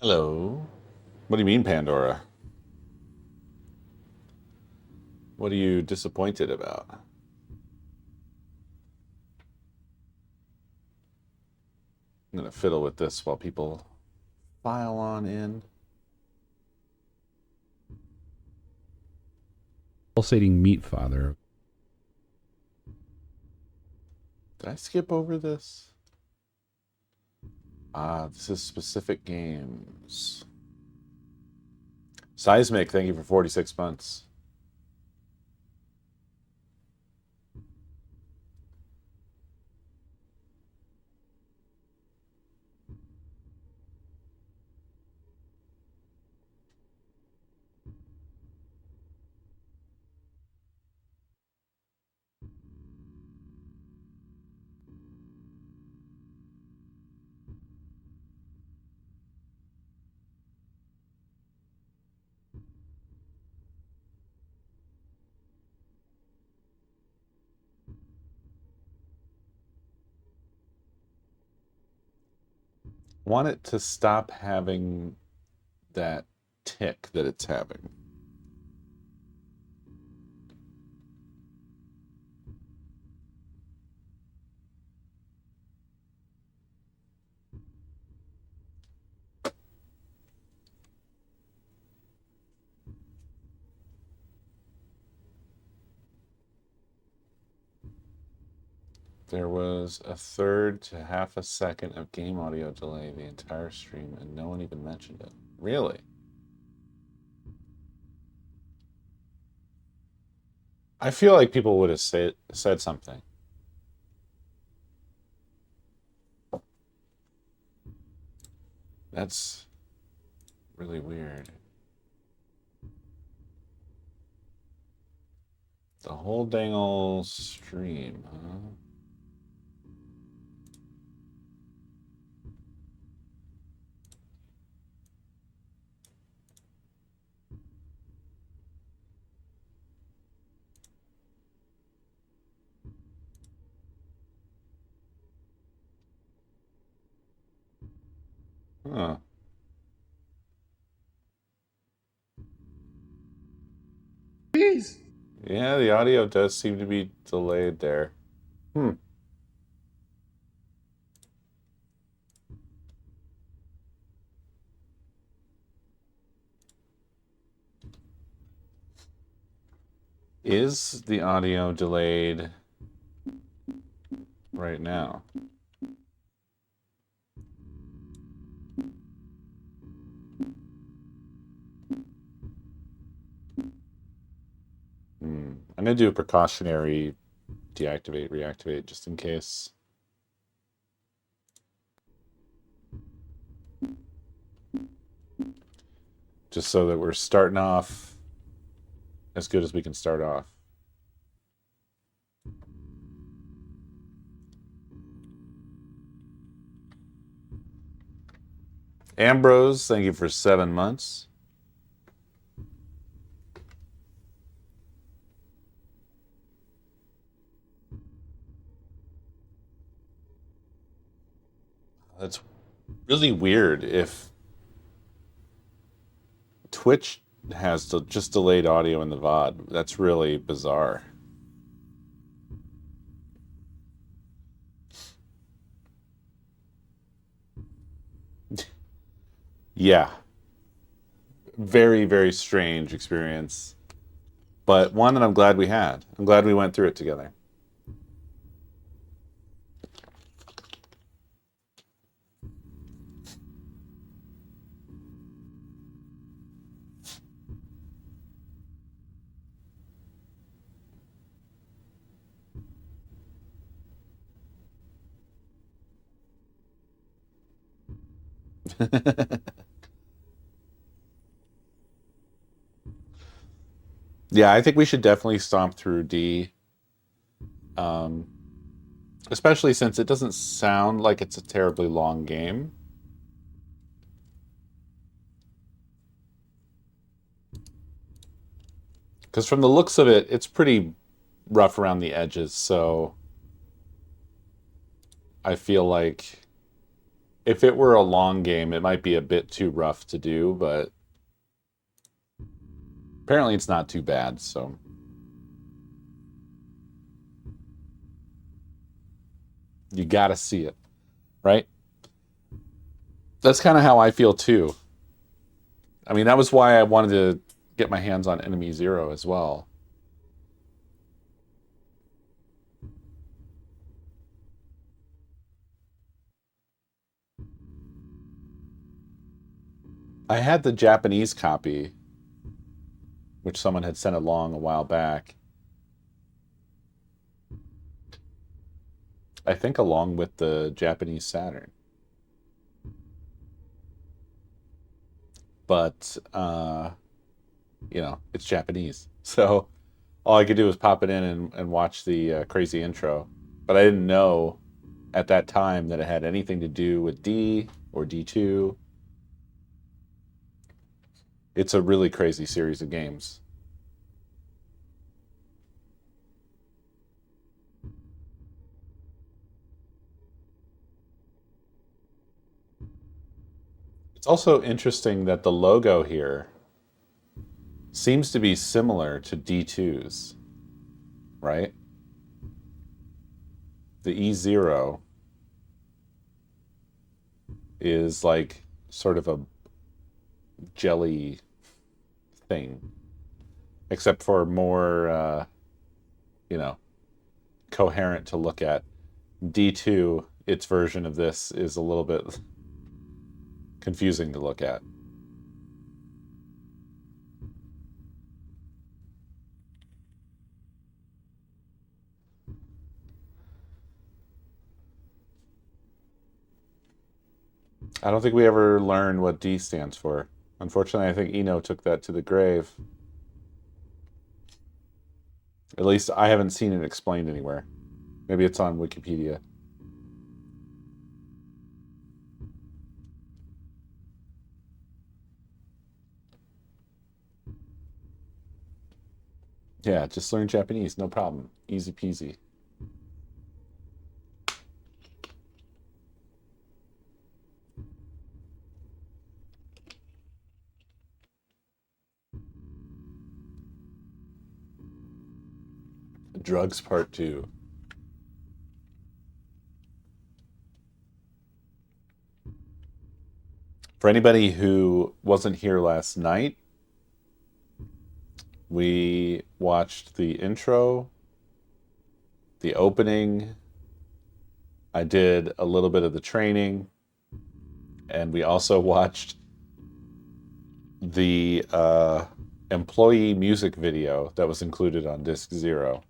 Hello. What do you mean, Pandora? What are you disappointed about? I'm gonna fiddle with this while people file on in. Pulsating meat father. Did I skip over this? Ah, this is specific games. Seismic, thank you for 46 months. Want it to stop having that tick that it's having. There was a third to half a second of game audio delay the entire stream, and no one even mentioned it. Really? I feel like people would have said something. That's really weird. The whole dang old stream, huh? Huh. Jeez. Yeah, the audio does seem to be delayed there. Hmm. Is the audio delayed right now? I'm gonna do a precautionary deactivate, reactivate just in case. Just so that we're starting off as good as we can start off. Ambrose, thank you for 7 months. That's really weird if Twitch has just delayed audio in the VOD. That's really bizarre. Yeah. Very, very strange experience. But one that I'm glad we had. I'm glad we went through it together. Yeah, I think we should definitely stomp through D. Um, Especially since it doesn't sound like it's a terribly long game. Because from the looks of it, it's pretty rough around the edges, so I feel like if it were a long game, it might be a bit too rough to do, but apparently it's not too bad, so. You gotta see it, right? That's kind of how I feel too. I mean, that was why I wanted to get my hands on Enemy Zero as well. I had the Japanese copy, which someone had sent along a while back. I think along with the Japanese Saturn. But, you know, it's Japanese. So all I could do was pop it in and watch the crazy intro. But I didn't know at that time that it had anything to do with D or D2. It's a really crazy series of games. It's also interesting that the logo here seems to be similar to D2's, right? The E0 is like sort of a jelly thing, except for more, you know, coherent to look at. D2, its version of this, is a little bit confusing to look at. I don't think we ever learn what D stands for. Unfortunately, I think Eno took that to the grave. At least I haven't seen it explained anywhere. Maybe it's on Wikipedia. Yeah, just learn Japanese, no problem. Easy peasy. Drugs Part 2. For anybody who wasn't here last night, we watched the intro, the opening. I did a little bit of the training, and we also watched the employee music video that was included on Disc 0.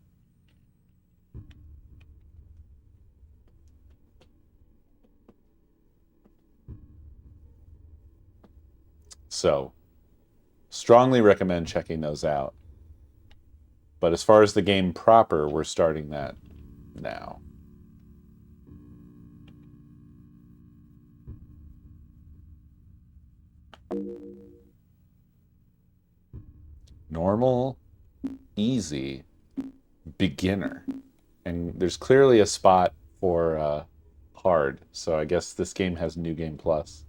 So, strongly recommend checking those out. But as far as the game proper, we're starting that now. Normal, easy, beginner. And there's clearly a spot for hard. So I guess this game has New Game Plus.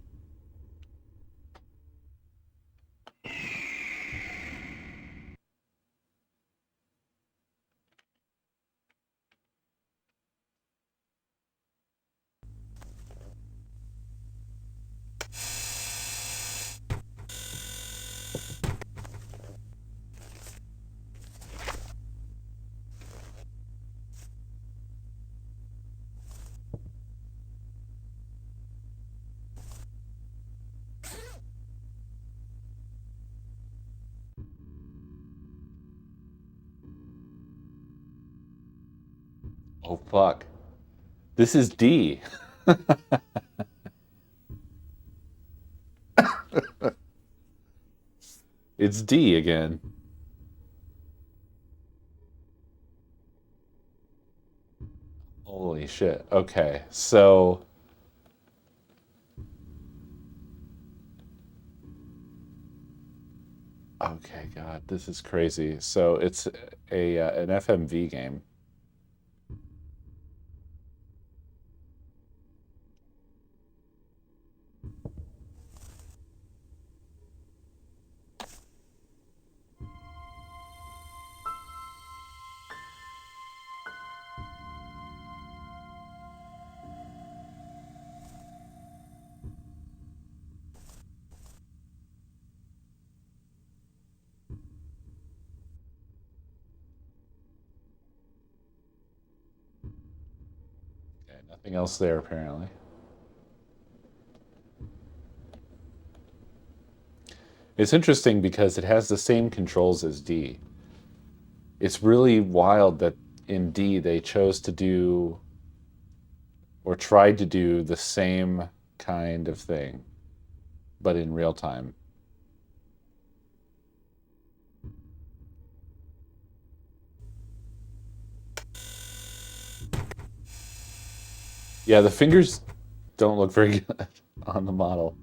Oh, fuck. This is D. It's D again. Holy shit. Okay, so okay, God, this is crazy. So it's a an FMV game. Nothing else there, apparently. It's interesting because it has the same controls as D. It's really wild that in D they chose to do or tried to do the same kind of thing, but in real time. Yeah, the fingers don't look very good on the model.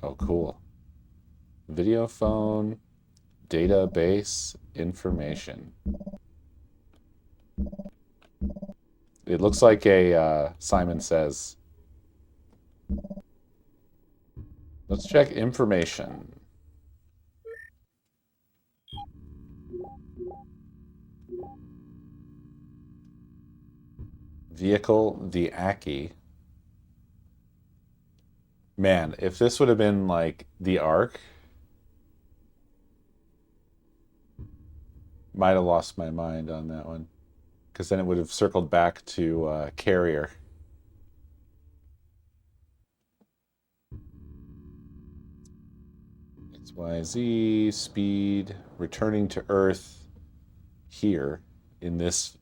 Oh, cool. Video phone, database, information. It looks like a Simon Says. Let's check information. Vehicle, the Aki. Man, if this would have been like the Ark, might have lost my mind on that one. Because then it would have circled back to Carrier. XYZ, speed, returning to Earth here in this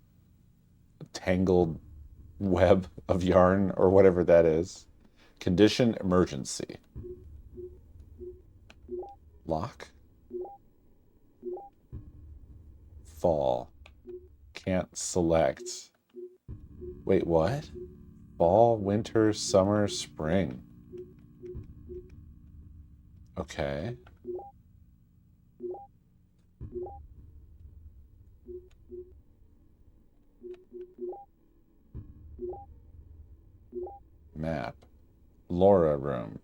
tangled web of yarn or whatever that is. Condition emergency. Lock. Fall. Can't select. Wait, what? Fall, winter, summer, spring. Okay. Map. Laura room.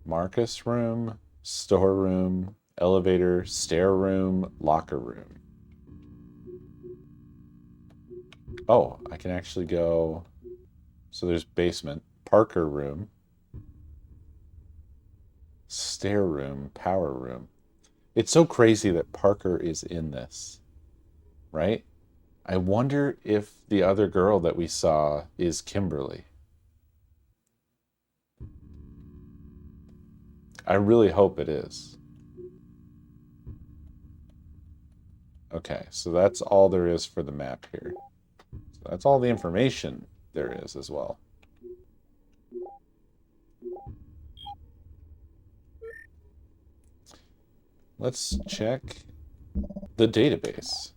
Marcus room, storeroom, elevator, stair room, locker room. Oh, I can actually go. So there's basement, Parker room, stair room, power room. It's so crazy that Parker is in this, right? I wonder if the other girl that we saw is Kimberly. I really hope it is. Okay, so that's all there is for the map here. So that's all the information there is as well. Let's check the database.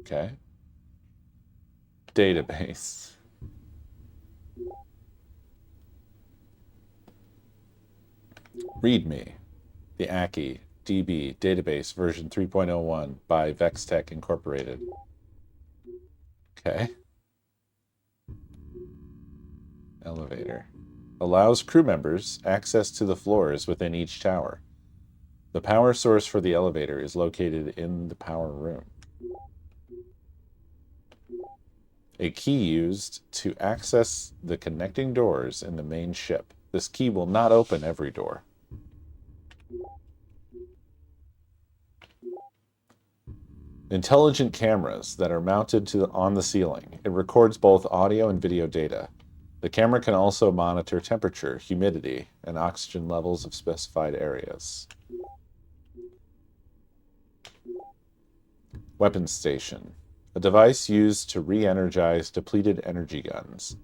Okay. Database. README. The ACI DB database version 3.01 by Vextech Incorporated. Okay. Elevator. Allows crew members access to the floors within each tower. The power source for the elevator is located in the power room. A key used to access the connecting doors in the main ship. This key will not open every door. Intelligent cameras that are mounted on the ceiling. It records both audio and video data. The camera can also monitor temperature, humidity, and oxygen levels of specified areas. Weapons station. A device used to re-energize depleted energy guns.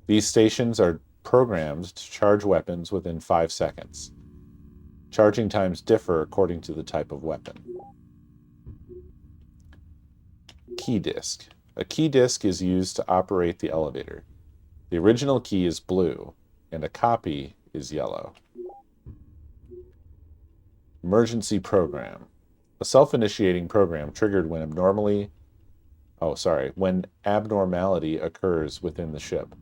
These stations are programmed to charge weapons within 5 seconds. Charging times differ according to the type of weapon. Key disk. A key disk is used to operate the elevator. The original key is blue, and a copy is yellow. Emergency program. A self-initiating program triggered when when abnormality occurs within the ship.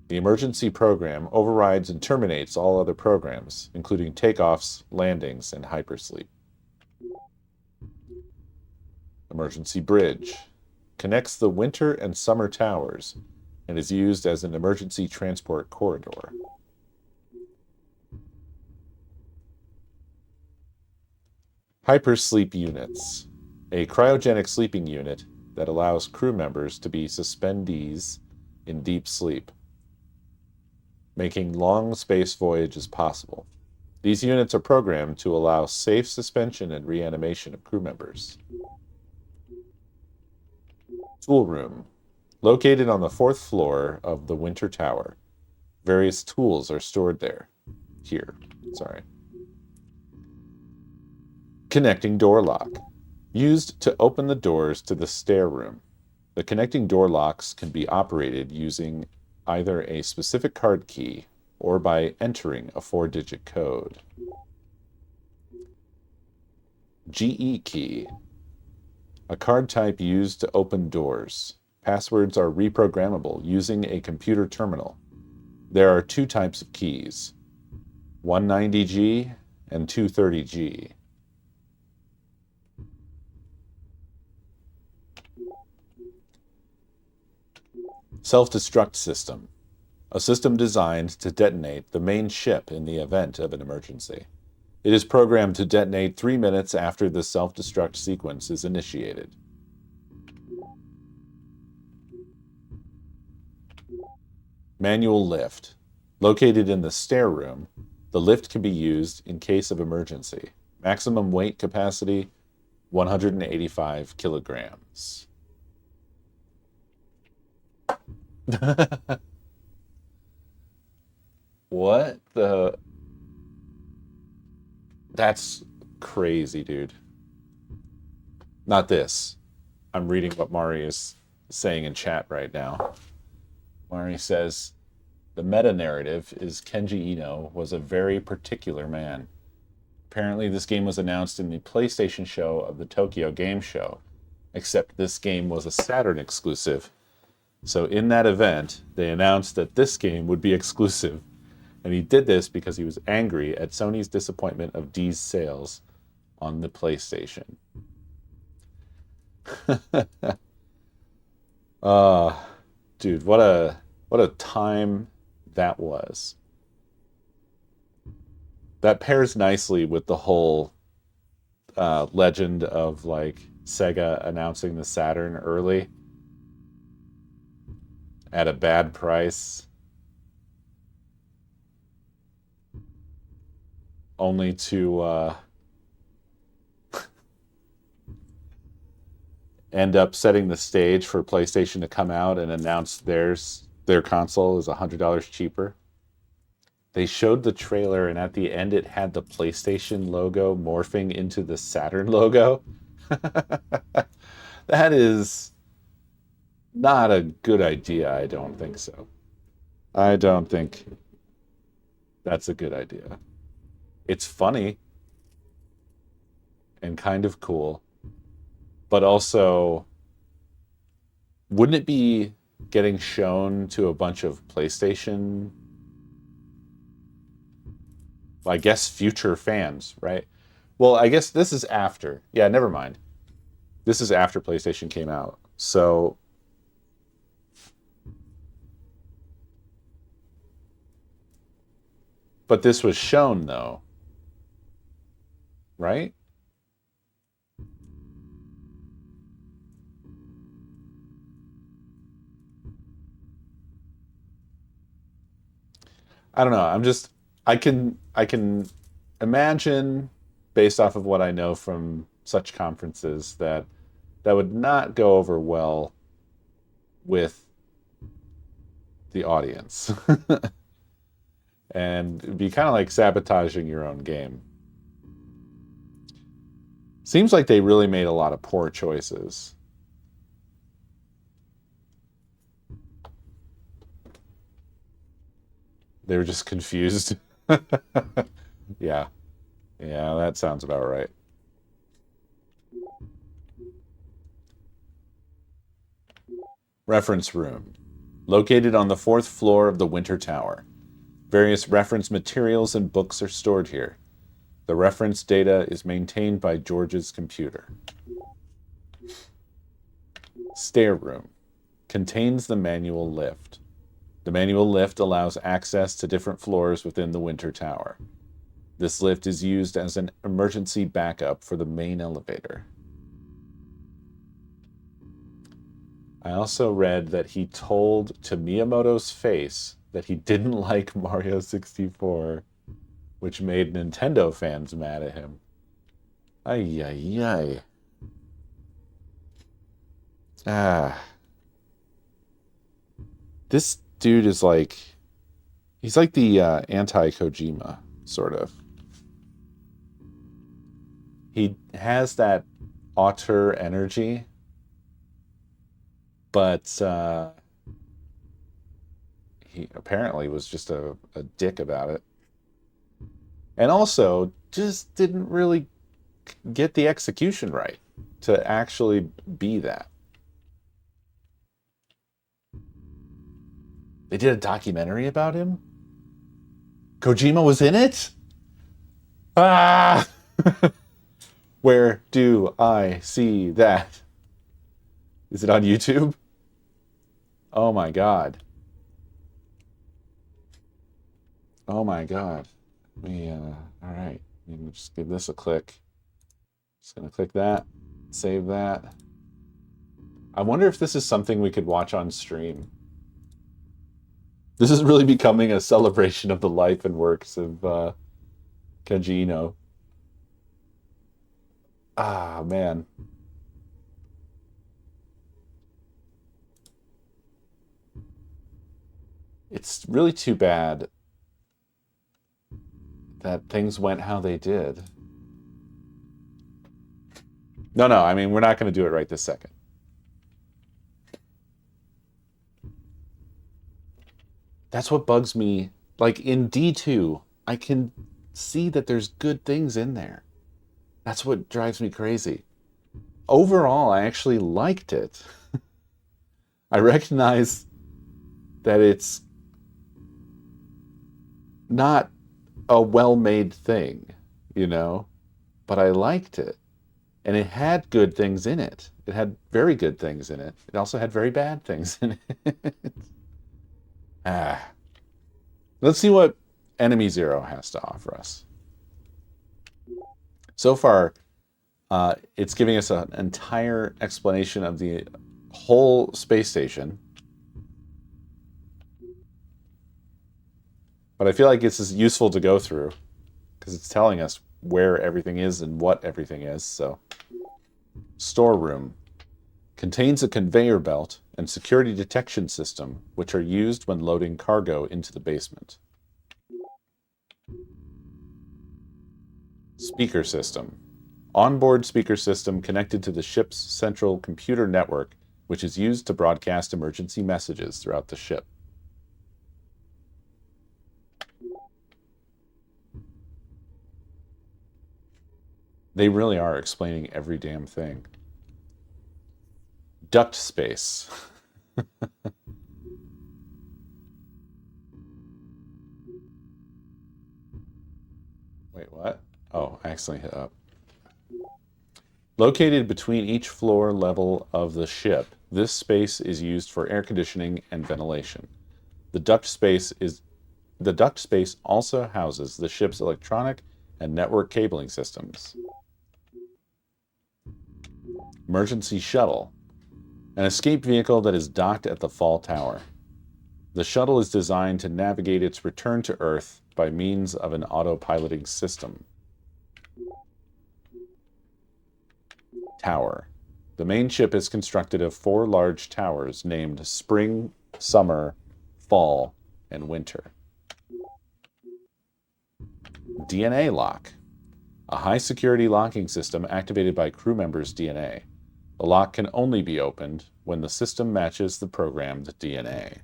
The emergency program overrides and terminates all other programs, including takeoffs, landings, and hypersleep. Emergency bridge. Connects the winter and summer towers. and is used as an emergency transport corridor. Hypersleep units, a cryogenic sleeping unit that allows crew members to be suspendees in deep sleep, making long space voyages possible. These units are programmed to allow safe suspension and reanimation of crew members. Tool room, located on the 4th floor of the Winter Tower. Various tools are stored there. Connecting door lock, used to open the doors to the stair room. The connecting door locks can be operated using either a specific card key or by entering a 4-digit code. GE key, a card type used to open doors. Passwords are reprogrammable using a computer terminal. There are 2 types of keys, 190G and 230G. Self-destruct system, a system designed to detonate the main ship in the event of an emergency. It is programmed to detonate 3 minutes after the self-destruct sequence is initiated. Manual lift. Located in the stair room, the lift can be used in case of emergency. Maximum weight capacity, 185 kilograms. What the... That's crazy, dude. Not this. I'm reading what Mari is saying in chat right now. Mari says, the meta-narrative is Kenji Eno was a very particular man. Apparently this game was announced in the PlayStation show of the Tokyo Game Show, except this game was a Saturn exclusive. So in that event, they announced that this game would be exclusive. And he did this because he was angry at Sony's disappointment of D's sales on the PlayStation. Dude, what a time that was. That pairs nicely with the whole legend of like Sega announcing the Saturn early at a bad price, only to end up setting the stage for PlayStation to come out and announce their console is $100 cheaper. They showed the trailer, and at the end it had the PlayStation logo morphing into the Saturn logo. That is not a good idea. I don't think so. I don't think that's a good idea. It's funny and kind of cool, but also, wouldn't it be getting shown to a bunch of PlayStation, I guess, future fans, right? Well, I guess this is after. Yeah, never mind. This is after PlayStation came out. So but this was shown though, right? I don't know. I can imagine, based off of what I know from such conferences, that would not go over well with the audience. And it'd be kind of like sabotaging your own game. Seems like they really made a lot of poor choices. They were just confused. Yeah. Yeah, that sounds about right. Reference room. Located on the 4th floor of the Winter Tower. Various reference materials and books are stored here. The reference data is maintained by George's computer. Stair room. contains the manual lift. The manual lift allows access to different floors within the Winter Tower. This lift is used as an emergency backup for the main elevator. I also read that he told to Miyamoto's face that he didn't like Mario 64, which made Nintendo fans mad at him. Ay, ay, ay. Ah. This dude is like... He's like the anti-Kojima, sort of. He has that auteur energy, but he apparently was just a dick about it. And also, just didn't really get the execution right to actually be that. They did a documentary about him? Kojima was in it? Ah! Where do I see that? Is it on YouTube? Oh my god. Oh my god. Alright. Let me just give this a click. Just gonna click that. Save that. I wonder if this is something we could watch on stream. This is really becoming a celebration of the life and works of Kenji Ino. Ah, man. It's really too bad that things went how they did. No, I mean, we're not going to do it right this second. That's what bugs me. Like, in D2, I can see that there's good things in there. That's what drives me crazy. Overall, I actually liked it. I recognize that it's not a well-made thing, you know? But I liked it. And it had good things in it. It had very good things in it. It also had very bad things in it. Let's see what Enemy Zero has to offer us. So far, it's giving us an entire explanation of the whole space station. But I feel like it's useful to go through because it's telling us where everything is and what everything is. So, storeroom contains a conveyor belt and security detection system, which are used when loading cargo into the basement. Speaker system. Onboard speaker system connected to the ship's central computer network, which is used to broadcast emergency messages throughout the ship. They really are explaining every damn thing. Duct space. Wait, what? Oh, I accidentally hit up. Located between each floor level of the ship, this space is used for air conditioning and ventilation. The duct space also houses the ship's electronic and network cabling systems. Emergency shuttle. An escape vehicle that is docked at the Fall Tower. The shuttle is designed to navigate its return to Earth by means of an autopiloting system. Tower. The main ship is constructed of 4 large towers named Spring, Summer, Fall, and Winter. DNA lock. A high-security locking system activated by crew members' DNA. The lock can only be opened when the system matches the programmed DNA.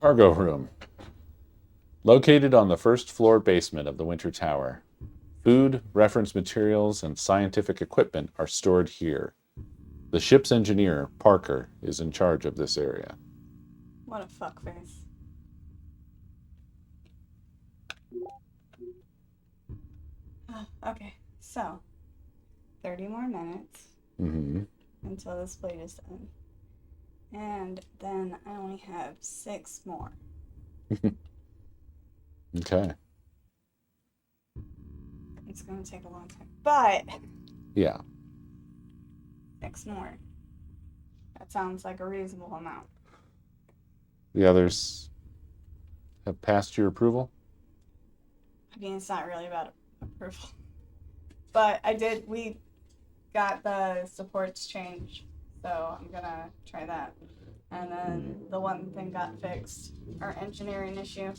Cargo room. Located on the first floor basement of the Winter Tower. Food, reference materials, and scientific equipment are stored here. The ship's engineer, Parker, is in charge of this area. What a fuckface. Okay, so 30 more minutes Mm-hmm. until this plate is done. And then I only have 6 more. Okay. It's going to take a long time. But Yeah. 6 more. That sounds like a reasonable amount. The others have passed your approval? I mean, it's not really about approval. But we got the supports changed. So I'm going to try that. And then the one thing got fixed, our engineering issue.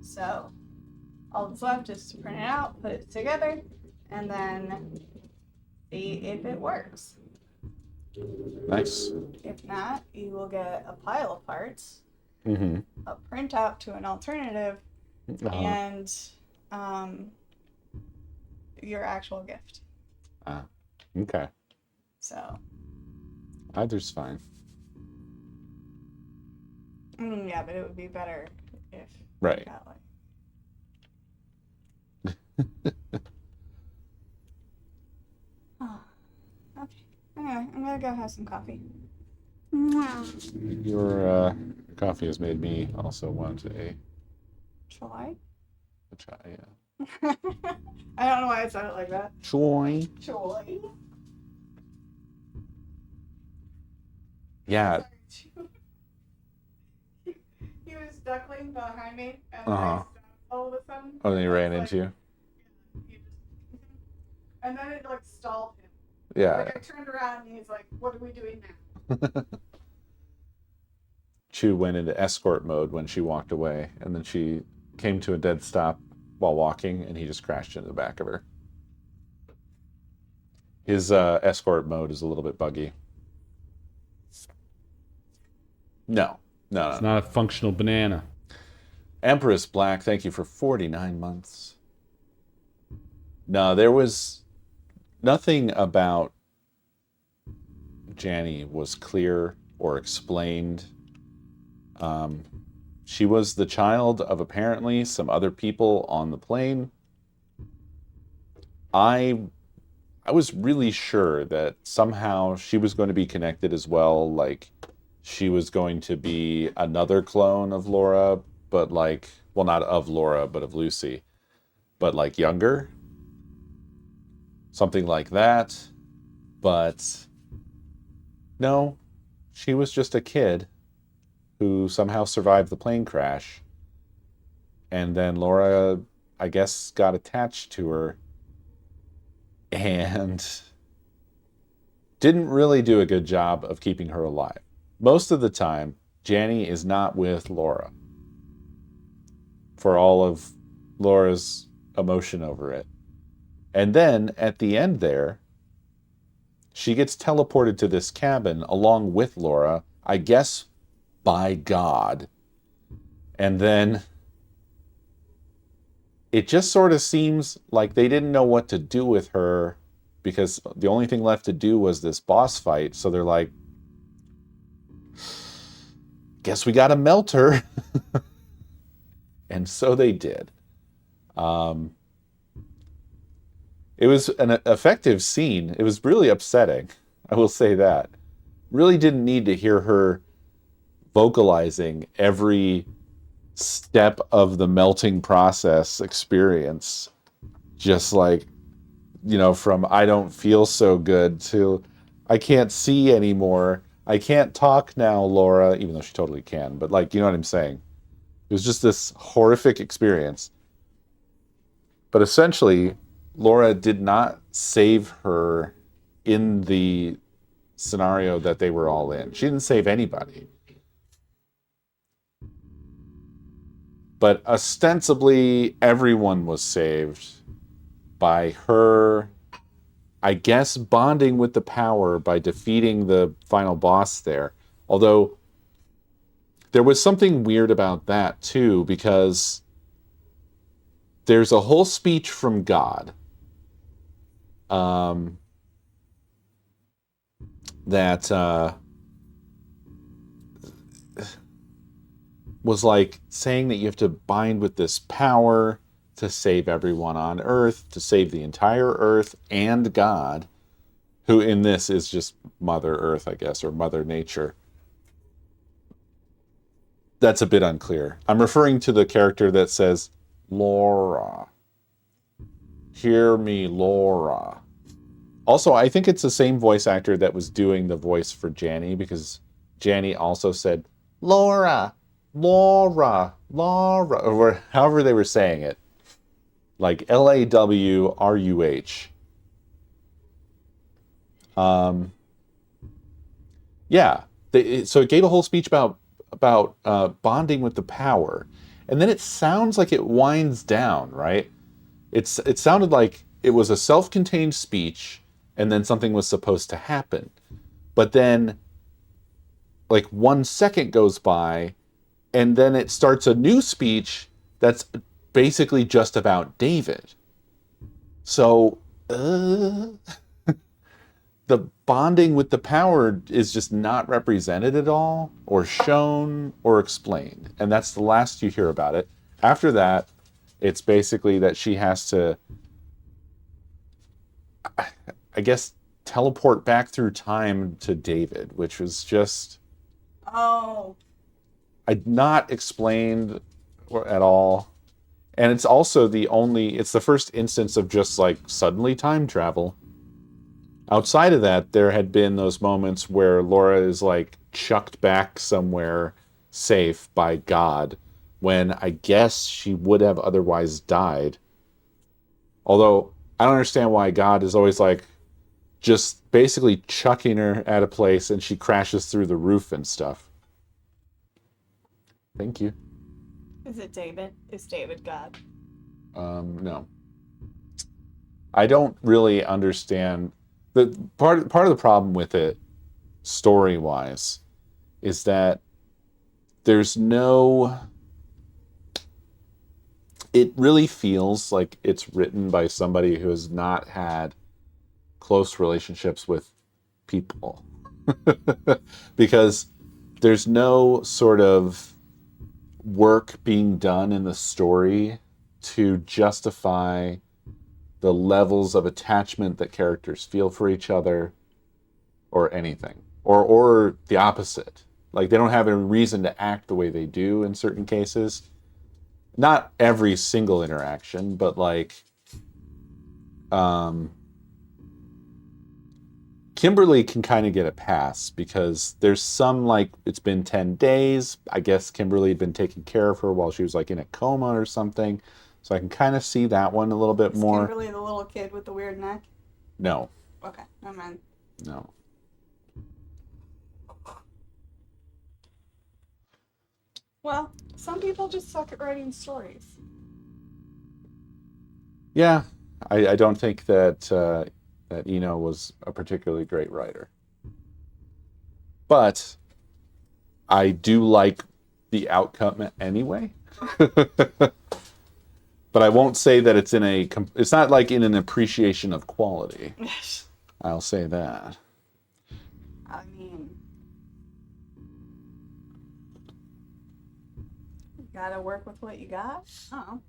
So all that's left is to print it out, put it together, and then see if it works. Nice. If not, you will get a pile of parts, Mm-hmm. a printout to an alternative, and your actual gift. Okay. So, Either's fine. yeah, but it would be better if Right. that way. Oh, okay. Anyway, I'm gonna go have some coffee. Your coffee has made me also want a Try? chai. Yeah. I don't know why it sounded like that. Choi. Joy. Yeah. He was duckling behind me, and Uh-huh. I stopped all of a sudden. Oh, then he I ran was into you? and then it like stalled him. Yeah. Like I turned around and he's like, "What are we doing now?" Chu went into escort mode when she walked away, and then she came to a dead stop while walking, and he just crashed into the back of her. His escort mode is a little bit buggy. No. It's not a functional banana. Empress Black, thank you for 49 months. No, there was nothing about Janny was clear or explained. She was the child of apparently some other people on the plane. I was really sure that somehow she was going to be connected as well, like she was going to be another clone of Laura, but like, well, not of Laura, but of Lucy, but like younger. Something like that. But no, she was just a kid who somehow survived the plane crash. And then Laura, I guess, got attached to her and didn't really do a good job of keeping her alive. Most of the time, Janny is not with Laura for all of Laura's emotion over it. And then at the end there, she gets teleported to this cabin along with Laura, I guess by God. And then it just sort of seems like they didn't know what to do with her because the only thing left to do was this boss fight. So they're like, guess we gotta melt her. And so they did. It was an effective scene. It was really upsetting. I will say that. Really didn't need to hear her vocalizing every step of the melting process experience. Just like, from I don't feel so good to I can't see anymore. I can't talk now, Laura, even though she totally can. But like, you know what I'm saying? It was just this horrific experience. But essentially, Laura did not save her in the scenario that they were all in. She didn't save anybody. But ostensibly, everyone was saved by her, I guess, bonding with the power by defeating the final boss there. Although, there was something weird about that, too, because there's a whole speech from God that was like saying that you have to bind with this power to save everyone on Earth, to save the entire Earth and God. who in this is just Mother Earth, I guess, or Mother Nature. That's a bit unclear. I'm referring to the character that says, Laura. Hear me, Laura. Also, I think it's the same voice actor that was doing the voice for Janny, because Janny also said, Laura, Laura, Laura, or however they were saying it. Like Lawruh. Yeah. So it gave a whole speech about bonding with the power. And then it sounds like it winds down, right? It sounded like it was a self-contained speech, and then something was supposed to happen. But then, like, 1 second goes by, and then it starts a new speech that's basically just about David. So, the bonding with the power is just not represented at all, or shown, or explained. And that's the last you hear about it. After that, it's basically that she has to, I guess, teleport back through time to David, which was just... Oh. Not explained at all. And it's also it's the first instance of just like suddenly time travel. Outside of that, there had been those moments where Laura is like chucked back somewhere safe by God, when I guess she would have otherwise died. Although I don't understand why God is always like just basically chucking her at a place and she crashes through the roof and stuff. Thank you. Is it David? Is David God? No. I don't really understand. The part of the problem with it, story-wise, is that there's no... It really feels like it's written by somebody who has not had close relationships with people. Because there's no sort of work being done in the story to justify the levels of attachment that characters feel for each other, or anything, or the opposite. Like, they don't have a reason to act the way they do in certain cases. Not every single interaction, but like Kimberly can kind of get a pass because there's some, like, it's been 10 days. I guess Kimberly had been taking care of her while she was like in a coma or something. So I can kind of see that one a little bit more. Kimberly the little kid with the weird neck? No. Okay, never mind. No. Well, some people just suck at writing stories. Yeah, I don't think that that Eno was a particularly great writer. But I do like the outcome anyway. But I won't say that it's it's not like in an appreciation of quality. I'll say that. I mean, you gotta work with what you got. Oh.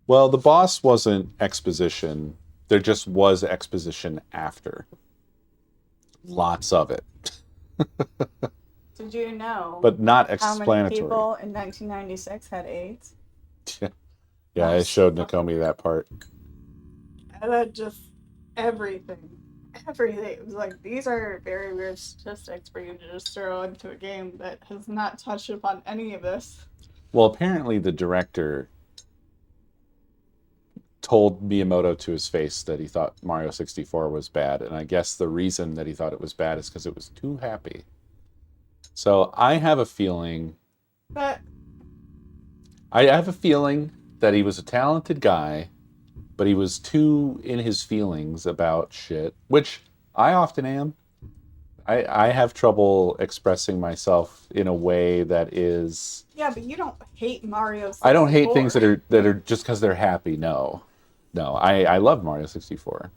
Well, the boss wasn't exposition. There just was exposition after. Lots of it. Did you know? But not how many explanatory. people in 1996 had AIDS? Yeah, I showed Nakomi that part. And then just everything. Everything. It was like, these are very weird statistics for you to just throw into a game that has not touched upon any of this. Well, apparently the director told Miyamoto to his face that he thought Mario 64 was bad, and I guess the reason that he thought it was bad is because it was too happy. So I have a feeling... But... I have a feeling that he was a talented guy, but he was too in his feelings about shit, which I often am. I have trouble expressing myself in a way that is... Yeah, but you don't hate Mario 64. I don't hate things that are just because they're happy. No, I love Mario 64.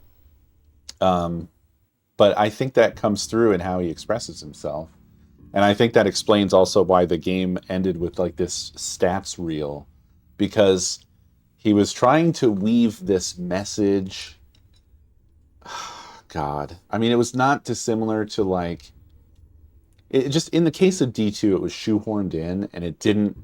But I think that comes through in how he expresses himself, and I think that explains also why the game ended with like this stats reel, because he was trying to weave this message. God. I mean, it was not dissimilar to like, it just, in the case of D2, it was shoehorned in and it didn't,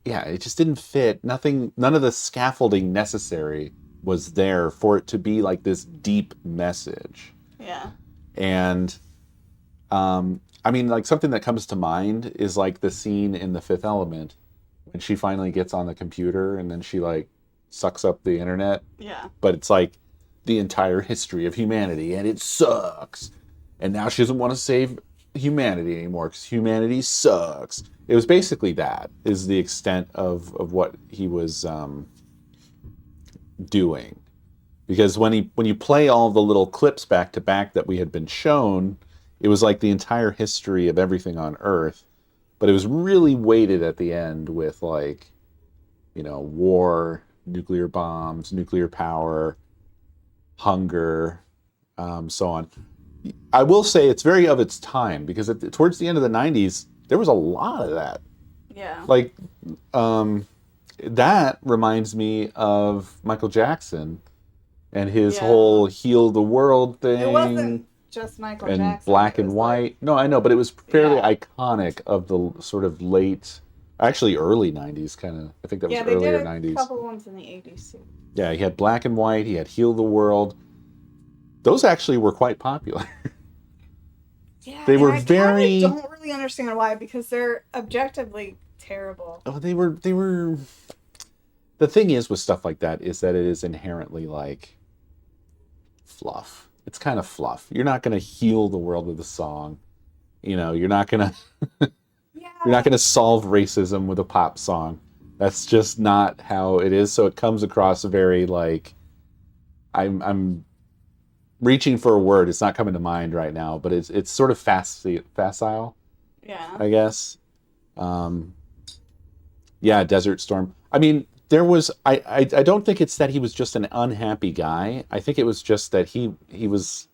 yeah, it just didn't fit. None of the scaffolding necessary was there for it to be like this deep message. Yeah. And, I mean, like something that comes to mind is like the scene in The Fifth Element when she finally gets on the computer and then she like sucks up the internet. Yeah. But it's like the entire history of humanity and it sucks. And now she doesn't want to save humanity anymore because humanity sucks. It was basically that is the extent of what he was doing. Because when you play all the little clips back to back that we had been shown, it was like the entire history of everything on Earth. But it was really weighted at the end with like, you know, war, nuclear bombs, nuclear power, hunger, so on. I will say it's very of its time because towards the end of the 90s, there was a lot of that. Yeah. Like, that reminds me of Michael Jackson and his whole heal the world thing. It wasn't just Michael and Jackson. black and white. Like, no, I know, but it was fairly iconic of the sort of late, actually early 90s kind of. I think that was earlier 90s. Yeah, they did a couple ones in the 80s too. Yeah, he had black and white. He had heal the world. Those actually were quite popular. Yeah, they were I very. I don't really understand why because they're objectively terrible. Oh, they were. The thing is with stuff like that is that it is inherently like fluff. It's kind of fluff. You're not going to heal the world with a song. You know, you're not going to. You're not going to solve racism with a pop song. That's just not how it is. So it comes across very like. I'm reaching for a word. It's not coming to mind right now, but it's sort of facile. Yeah. I guess. Yeah, Desert Storm. I mean, there was. I don't think it's that he was just an unhappy guy. I think it was just that he was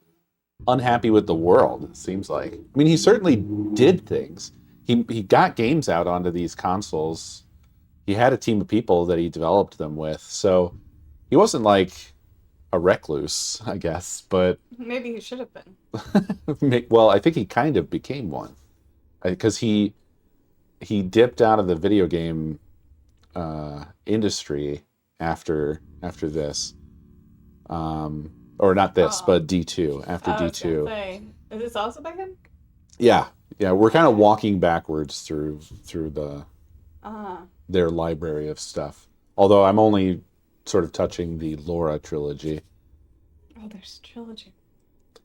unhappy with the world. It seems like. I mean, he certainly did things. He got games out onto these consoles. He had a team of people that he developed them with. So he wasn't like a recluse, I guess, but maybe he should have been. well, I think he kind of became one because he dipped out of the video game industry after this, or not this, but D2 after D2. Is this also by him? Yeah, we're kind of walking backwards through the their library of stuff. Although I'm only sort of touching the Laura trilogy. Oh, there's a trilogy.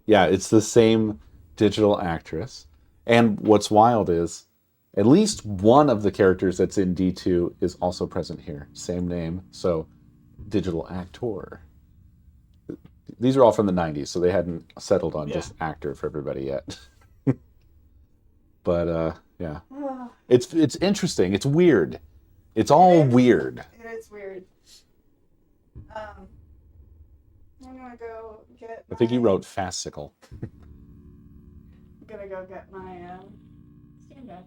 Yeah, it's the same digital actress. And what's wild is at least one of the characters that's in D2 is also present here. Same name, so digital actor. These are all from the 90s, so they hadn't settled on just actor for everybody yet. But yeah. It's interesting. It's weird. It's all weird. It is weird. I'm gonna go get. I think you wrote fascicle. I'm gonna go get my Steam Deck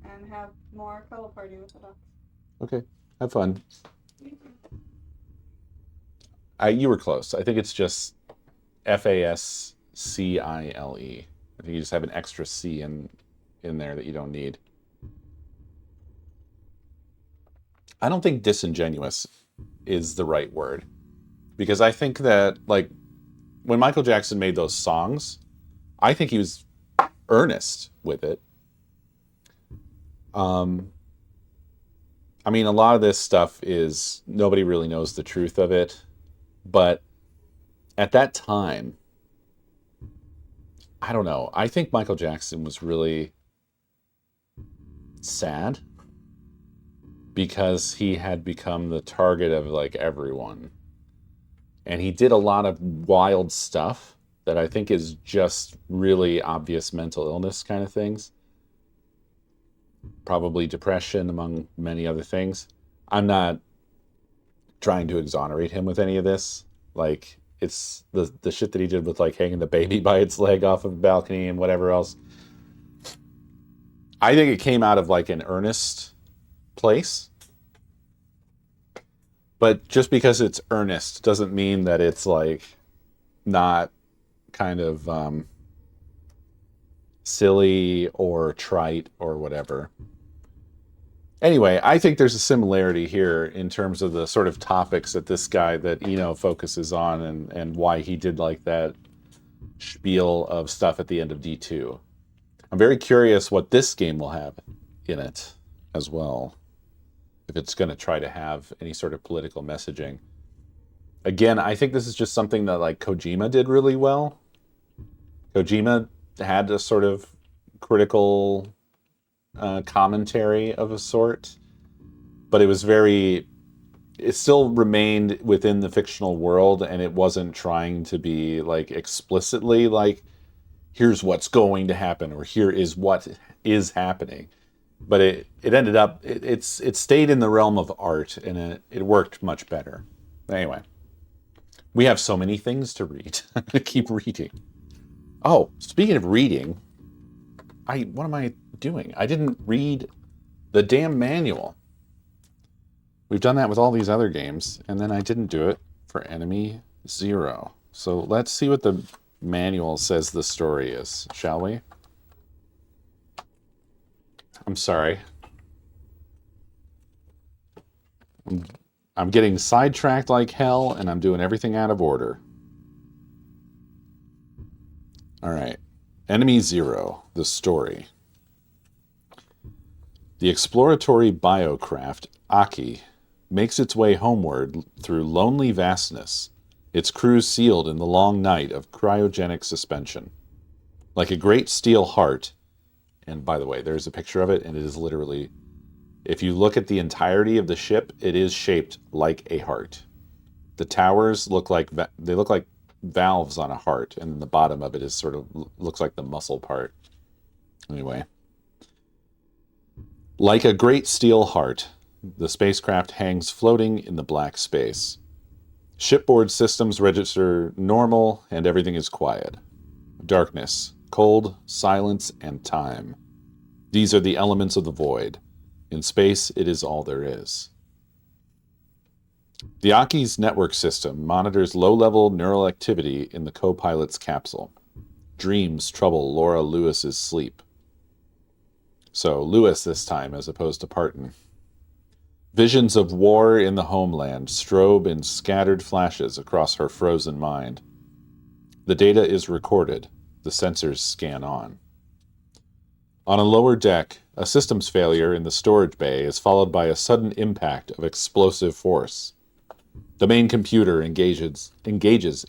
and have more color party with the ducks. Okay, have fun. You were close. I think it's just FASCILE. I think you just have an extra C in there that you don't need. I don't think disingenuous is the right word. Because I think that, like, when Michael Jackson made those songs, I think he was earnest with it. I mean, a lot of this stuff is, nobody really knows the truth of it. But at that time, I don't know. I think Michael Jackson was really sad because he had become the target of like everyone. And he did a lot of wild stuff that I think is just really obvious mental illness kind of things. Probably depression among many other things. I'm not trying to exonerate him with any of this. Like, it's the shit that he did with like hanging the baby by its leg off of a balcony and whatever else. I think it came out of like an earnest place. But just because it's earnest doesn't mean that it's like not kind of silly or trite or whatever. Anyway, I think there's a similarity here in terms of the sort of topics that this guy that Eno focuses on, and why he did like that spiel of stuff at the end of D2. I'm very curious what this game will have in it as well, if it's going to try to have any sort of political messaging. Again, I think this is just something that like Kojima did really well. Kojima had a sort of critical commentary of a sort, but it still remained within the fictional world, and it wasn't trying to be like explicitly like, here's what's going to happen, or here is what is happening. But it ended up, it stayed in the realm of art, and it worked much better. Anyway, we have so many things to read. I'm going to keep reading. Oh, speaking of reading, what am I doing? I didn't read the damn manual. We've done that with all these other games, and then I didn't do it for Enemy Zero. So let's see what the manual says the story is, shall we? I'm sorry. I'm getting sidetracked like hell, and I'm doing everything out of order. All right. Enemy Zero, the story. The exploratory biocraft, Aki, makes its way homeward through lonely vastness, its crew sealed in the long night of cryogenic suspension. Like a great steel heart, and by the way, there's a picture of it, and it is literally, if you look at the entirety of the ship, it is shaped like a heart. The towers look like valves on a heart, and the bottom of it is sort of looks like the muscle part. Anyway, like a great steel heart, the spacecraft hangs floating in the black space. Shipboard systems register normal, and everything is quiet. Darkness, cold, silence, and time. These are the elements of the void. In space, it is all there is. The Aki's network system monitors low-level neural activity in the co-pilot's capsule. Dreams trouble Laura Lewis's sleep. So, Lewis this time, as opposed to Parton. Visions of war in the homeland strobe in scattered flashes across her frozen mind. The data is recorded. The sensors scan on. On a lower deck, a systems failure in the storage bay is followed by a sudden impact of explosive force. The main computer engages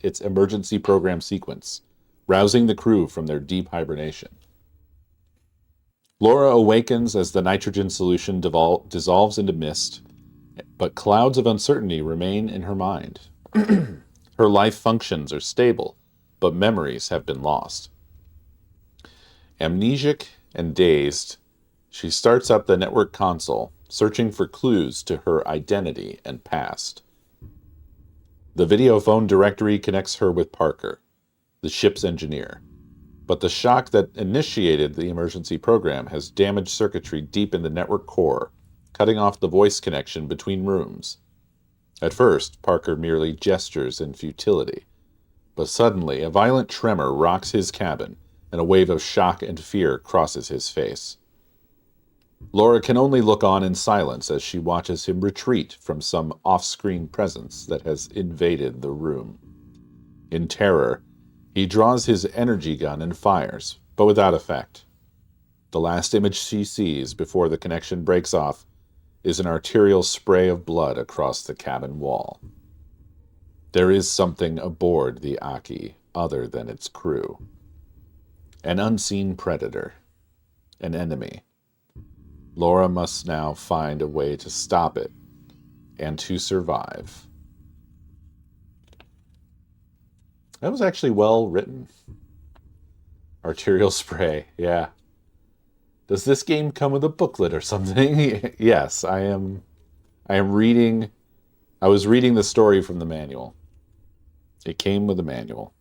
its emergency program sequence, rousing the crew from their deep hibernation. Laura awakens as the nitrogen solution dissolves into mist, but clouds of uncertainty remain in her mind. Her life functions are stable, but memories have been lost. Amnesic and dazed, she starts up the network console, searching for clues to her identity and past. The video phone directory connects her with Parker, the ship's engineer. But the shock that initiated the emergency program has damaged circuitry deep in the network core, cutting off the voice connection between rooms. At first, Parker merely gestures in futility. But suddenly, a violent tremor rocks his cabin, and a wave of shock and fear crosses his face. Laura can only look on in silence as she watches him retreat from some off-screen presence that has invaded the room. In terror, he draws his energy gun and fires, but without effect. The last image she sees before the connection breaks off is an arterial spray of blood across the cabin wall. There is something aboard the Aki other than its crew. An unseen predator. An enemy. Laura must now find a way to stop it and to survive. That was actually well written. Arterial spray, yeah. Does this game come with a booklet or something? Yes, I am reading. I was reading the story from the manual. It came with a manual.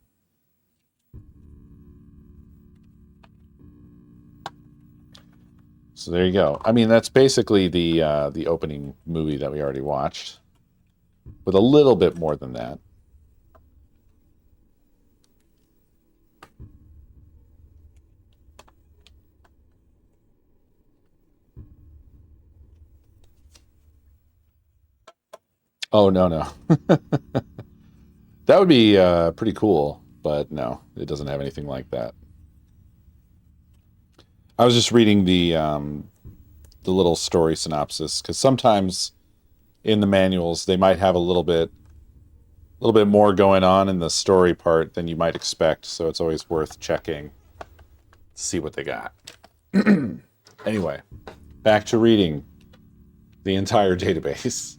So there you go. I mean, that's basically the opening movie that we already watched, with a little bit more than that. Oh, no, no. That would be pretty cool, but no, it doesn't have anything like that. I was just reading the little story synopsis because sometimes in the manuals they might have a little bit more going on in the story part than you might expect, so it's always worth checking to see what they got. Anyway, back to reading the entire database.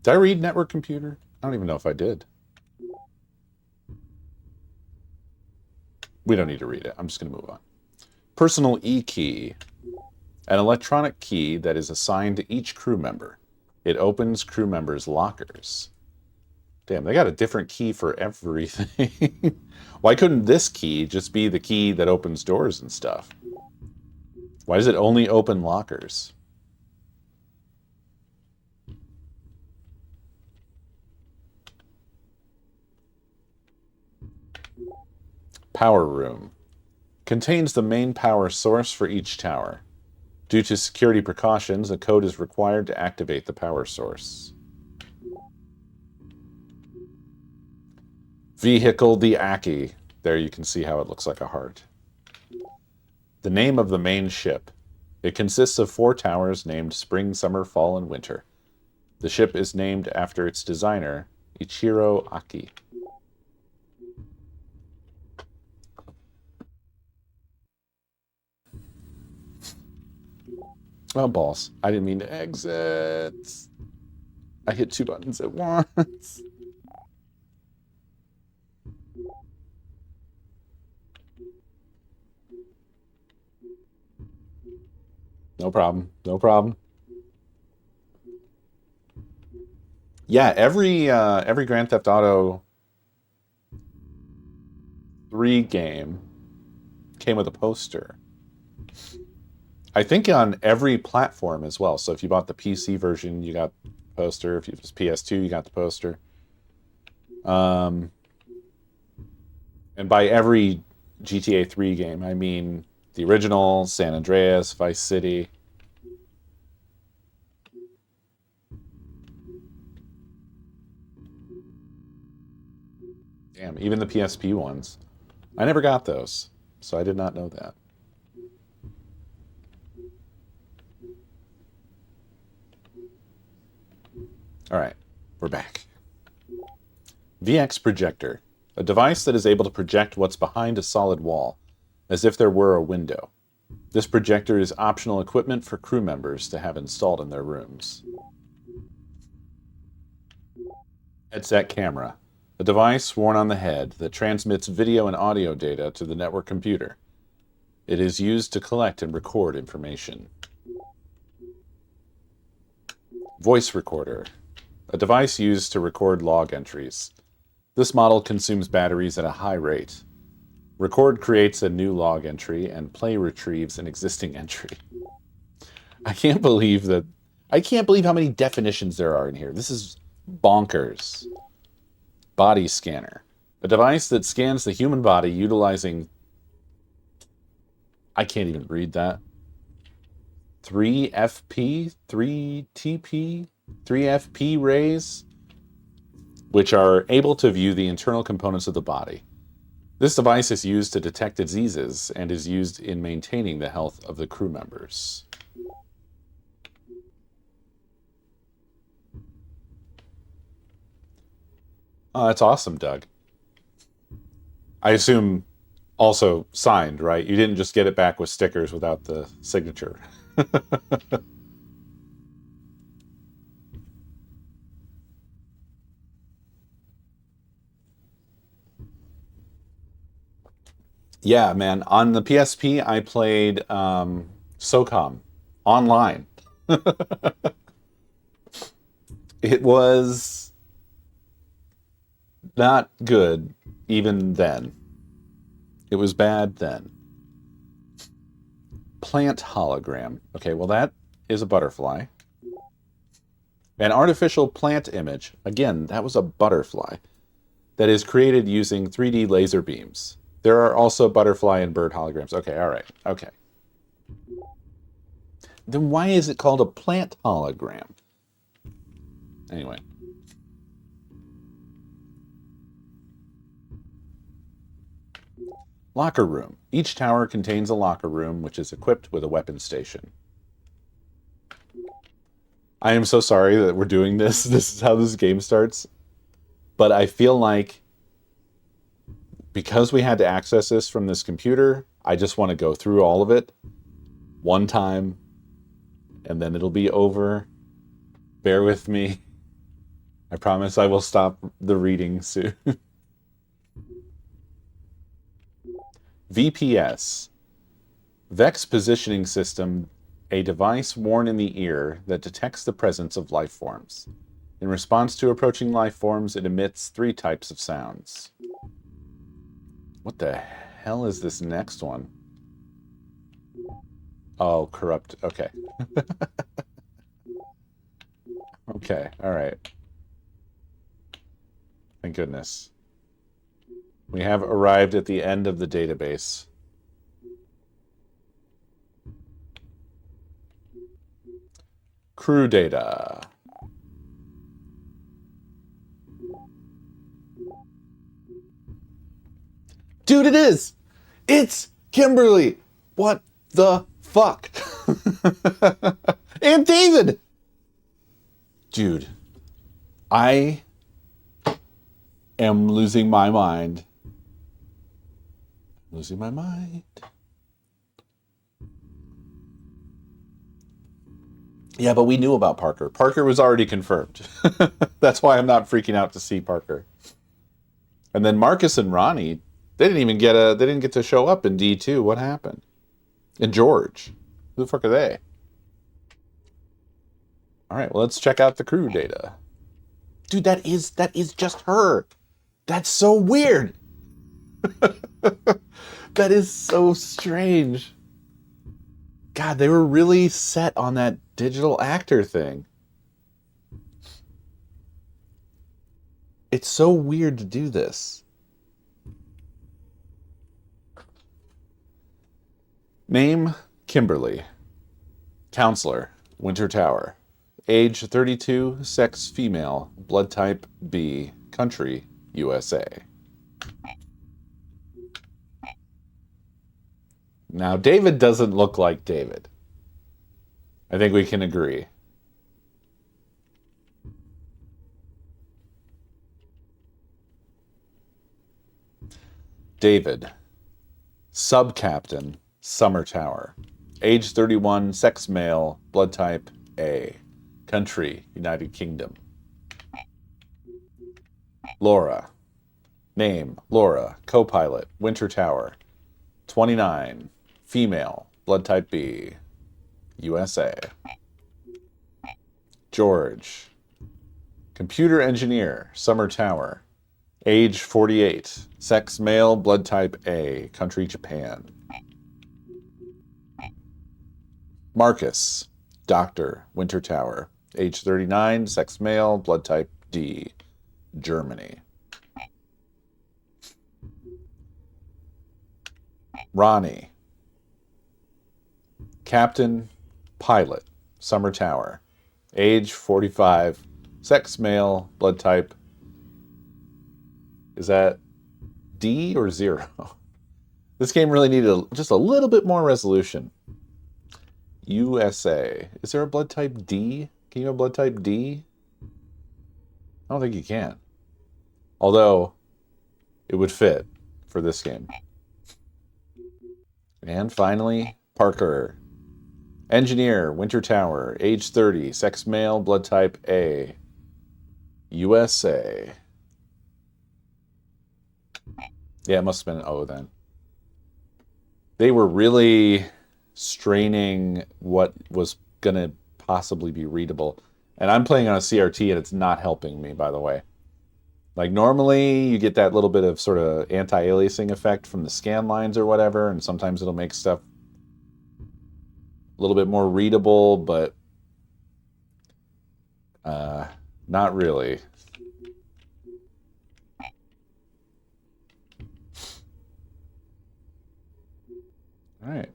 Did I read network computer? I don't even know if I did. We don't need to read it. I'm just going to move on. Personal e-key. An electronic key that is assigned to each crew member. It opens crew members' lockers. Damn, they got a different key for everything. Why couldn't this key just be the key that opens doors and stuff? Why does it only open lockers? Power room. Contains the main power source for each tower. Due to security precautions, a code is required to activate the power source. Vehicle the Aki. There you can see how it looks like a heart. The name of the main ship. It consists of 4 towers named Spring, Summer, Fall, and Winter. The ship is named after its designer, Ichiro Aki. Oh, balls. I didn't mean to exit. I hit 2 buttons at once. No problem. No problem. Yeah, every Grand Theft Auto 3 game came with a poster. I think on every platform as well. So if you bought the PC version, you got the poster. If it was PS2, you got the poster. And by every GTA 3 game, I mean the original, San Andreas, Vice City. Damn, even the PSP ones. I never got those, so I did not know that. All right, we're back. VX projector, a device that is able to project what's behind a solid wall, as if there were a window. This projector is optional equipment for crew members to have installed in their rooms. Headset camera, a device worn on the head that transmits video and audio data to the network computer. It is used to collect and record information. Voice recorder, a device used to record log entries. This model consumes batteries at a high rate. Record creates a new log entry, and play retrieves an existing entry. I can't believe how many definitions there are in here. This is bonkers. Body scanner, a device that scans the human body utilizing, I can't even read that, 3FP, 3TP, 3FP rays, which are able to view the internal components of the body. This device is used to detect diseases and is used in maintaining the health of the crew members. Oh, that's awesome, Doug. I assume also signed, right? You didn't just get it back with stickers without the signature. Yeah, man. On the PSP, I played SOCOM online. It was not good even then. It was bad then. Plant hologram. Okay, well, that is a butterfly. An artificial plant image. Again, that was a butterfly that is created using 3D laser beams. There are also butterfly and bird holograms. Okay, all right. Okay. Then why is it called a plant hologram? Anyway. Locker room. Each tower contains a locker room, which is equipped with a weapon station. I am so sorry that we're doing this. This is how this game starts. But I feel like because we had to access this from this computer, I just want to go through all of it one time, and then it'll be over. Bear with me. I promise I will stop the reading soon. VPS. Vex Positioning System, a device worn in the ear that detects the presence of life forms. In response to approaching life forms, it emits 3 types of sounds. What the hell is this next one? Oh, corrupt. Okay. Okay, alright. Thank goodness. We have arrived at the end of the database. Crew data. Dude, it is! It's Kimberly! What the fuck? And David! Dude, I am losing my mind. Losing my mind. Yeah, but we knew about Parker. Parker was already confirmed. That's why I'm not freaking out to see Parker. And then Marcus and Ronnie, they didn't get to show up in D2. What happened? And George. Who the fuck are they? All right, well, let's check out the crew data. Dude, that is just her. That's so weird. That is so strange. God, they were really set on that digital actor thing. It's so weird to do this. Name, Kimberly. Counselor, Winter Tower. Age 32, sex female, blood type B, country USA. Now, David doesn't look like David. I think we can agree. David, Sub-Captain, Summer Tower. Age 31, sex male, blood type A. Country, United Kingdom. Laura. Name, Laura, co-pilot, Winter Tower. 29, female, blood type B, USA. George. Computer engineer, Summer Tower. Age 48, sex male, blood type A, country Japan. Marcus. Doctor, Winter Tower. Age 39, sex male, blood type D, Germany. Ronnie. Captain, pilot, Summer Tower. Age 45, sex male, blood type. Is that D or 0? This game really needed just a little bit more resolution. USA. Is there a blood type D? Can you have blood type D? I don't think you can. Although, it would fit for this game. And finally, Parker. Engineer, Winter Tower, age 30, sex male, blood type A, USA. Yeah, it must have been an O then. They were really straining what was going to possibly be readable. And I'm playing on a CRT and it's not helping me, by the way. Like normally you get that little bit of sort of anti-aliasing effect from the scan lines or whatever, and sometimes it'll make stuff a little bit more readable, but not really. All right.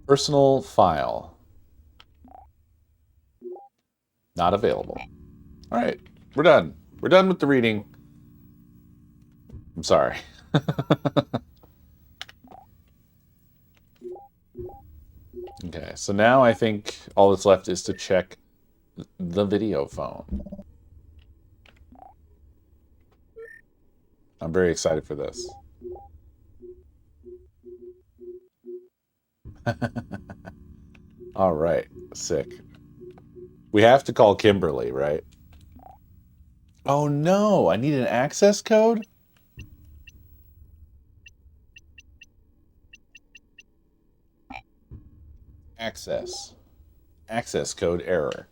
Personal file. Not available. All right, we're done. We're done with the reading. I'm sorry. Okay, so now I think all that's left is to check the video phone. I'm very excited for this. All right, sick. We have to call Kimberly, right? Oh no, I need an access code? Access. Access code error.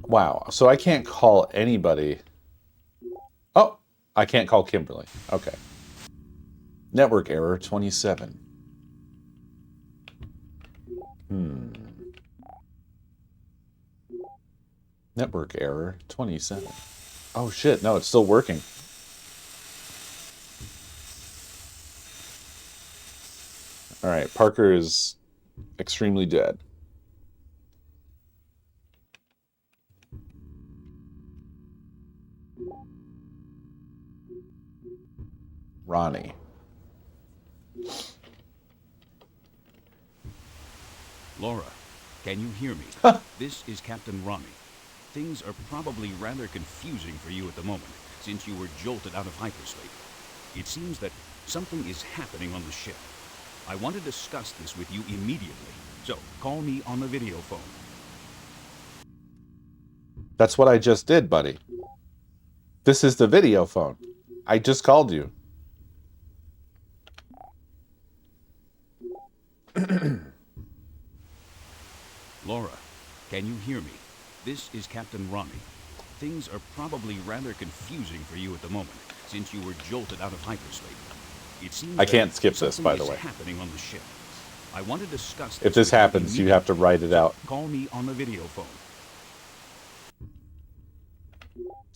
Wow, so I can't call anybody. Oh, I can't call Kimberly. Okay. Network error 27. Network error 27. Oh shit, no, it's still working. All right, Parker is extremely dead. Ronnie. Laura, can you hear me? This is Captain Ronnie. Things are probably rather confusing for you at the moment, since you were jolted out of hypersleep. It seems that something is happening on the ship. I want to discuss this with you immediately, so call me on the video phone. That's what I just did, buddy. This is the video phone. I just called you. Laura, can you hear me? This is Captain Ronnie. Things are probably rather confusing for you at the moment, since you were jolted out of hypersleep. It seems I can't skip this, something by the is way. happening on the ship. I want to discuss If this with you happens, you have to write it out. Call me on the video phone.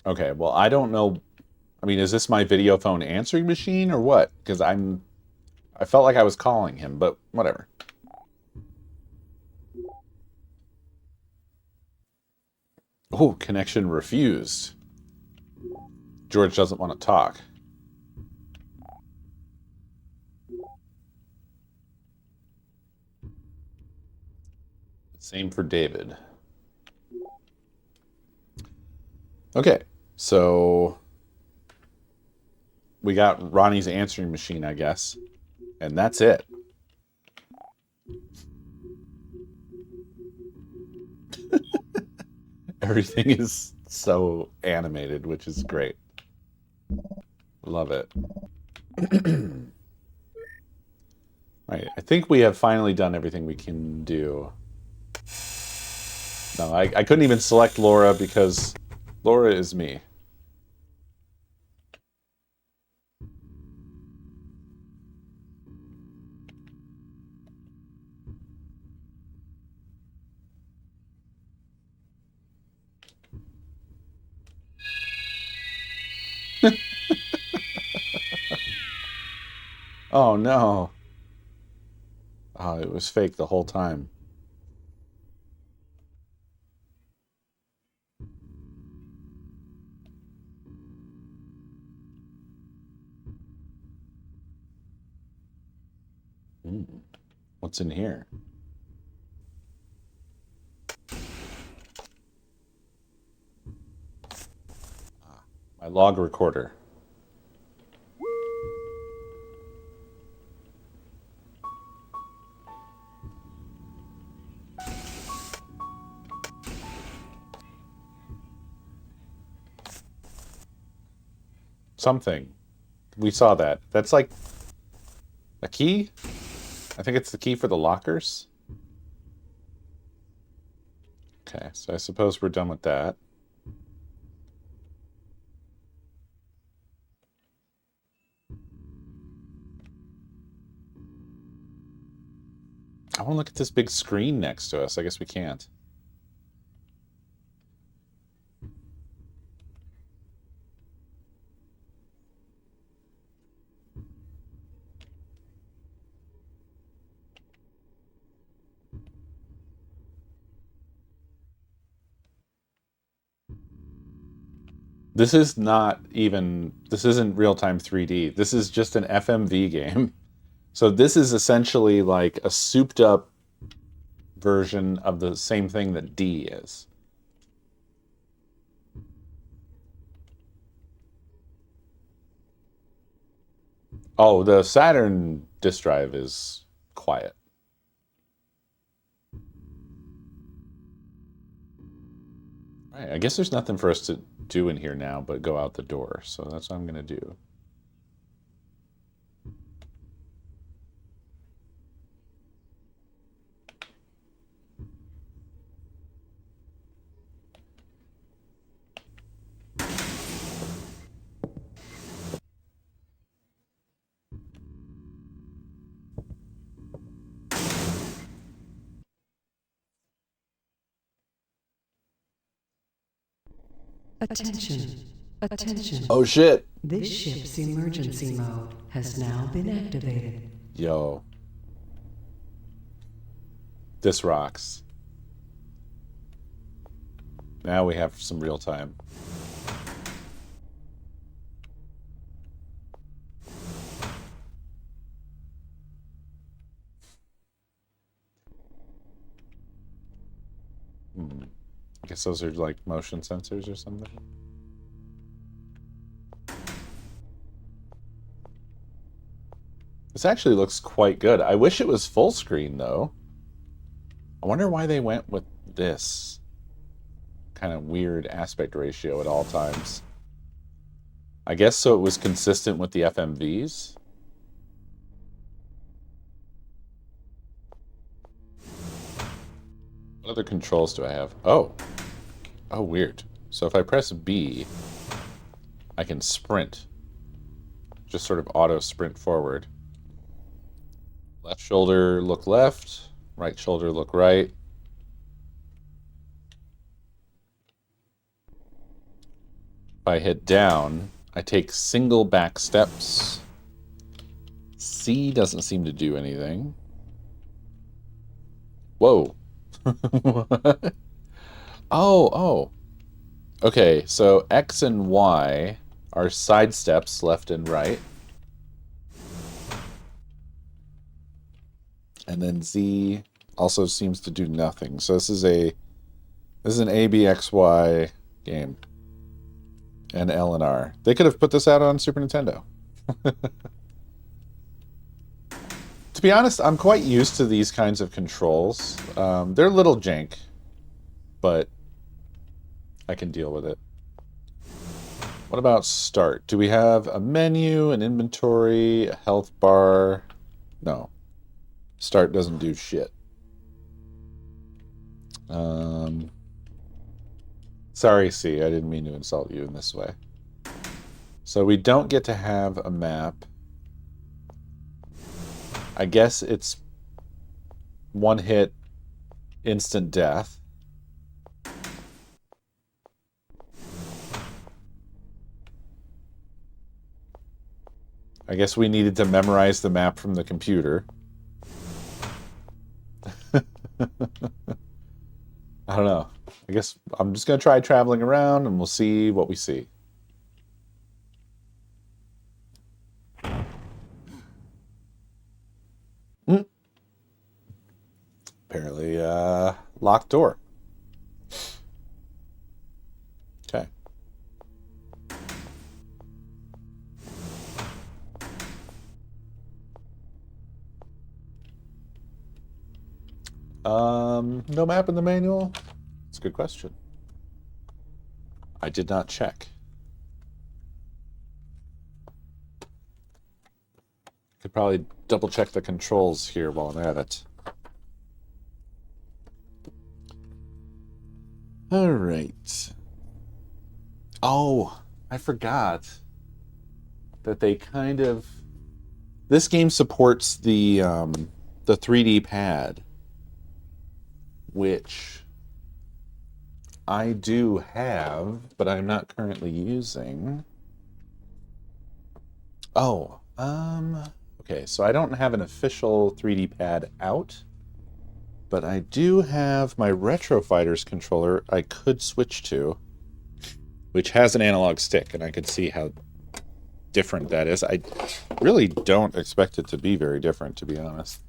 Okay, well, I don't know. I mean, is this my video phone answering machine or what? Because I felt like I was calling him, but whatever. Oh, connection refused. George doesn't want to talk. Same for David. Okay, so we got Ronnie's answering machine, I guess. And that's it. Everything is so animated, which is great. Love it. Right, I think we have finally done everything we can do. No, I couldn't even select Laura because Laura is me. Oh no. Oh, it was fake the whole time. What's in here? My log recorder. Something. We saw that. That's like a key? I think it's the key for the lockers. Okay, so I suppose we're done with that. I want to look at this big screen next to us. I guess we can't. This is not even, this isn't real-time 3D. This is just an FMV game. So this is essentially like a souped-up version of the same thing that D is. Oh, the Saturn disk drive is quiet. Right, I guess there's nothing for us to do in here now but go out the door. So that's what I'm going to do. Attention. Attention. Oh shit. This ship's emergency mode has now been activated. Yo. This rocks. Now we have some real time. I guess those are like motion sensors or something. This actually looks quite good. I wish it was full screen though. I wonder why they went with this kind of weird aspect ratio at all times. I guess so it was consistent with the FMVs. What other controls do I have? Oh. Oh, weird. So if I press B, I can sprint. Just sort of auto sprint forward. Left shoulder look left, right shoulder look right. If I hit down, I take single back steps. C doesn't seem to do anything. Whoa. What? Oh. Okay, so X and Y are side steps, left and right. And then Z also seems to do nothing. So this is an ABXY game. And L and R. They could have put this out on Super Nintendo. To be honest, I'm quite used to these kinds of controls. They're a little jank, but I can deal with it. What about start? Do we have a menu, an inventory, a health bar? No. Start doesn't do shit. Sorry, C, I didn't mean to insult you in this way. So we don't get to have a map. I guess it's one hit, instant death. I guess we needed to memorize the map from the computer. I don't know. I guess I'm just going to try traveling around and we'll see what we see. Apparently, locked door. Okay. No map in the manual? That's a good question. I did not check. Could probably double check the controls here while I'm at it. All right. Oh, I forgot that they kind of... This game supports the 3D pad, which I do have, but I'm not currently using. Oh, okay, so I don't have an official 3D pad out, but I do have my Retro Fighters controller I could switch to. which has an analog stick, and I could see how different that is. I really don't expect it to be very different, to be honest.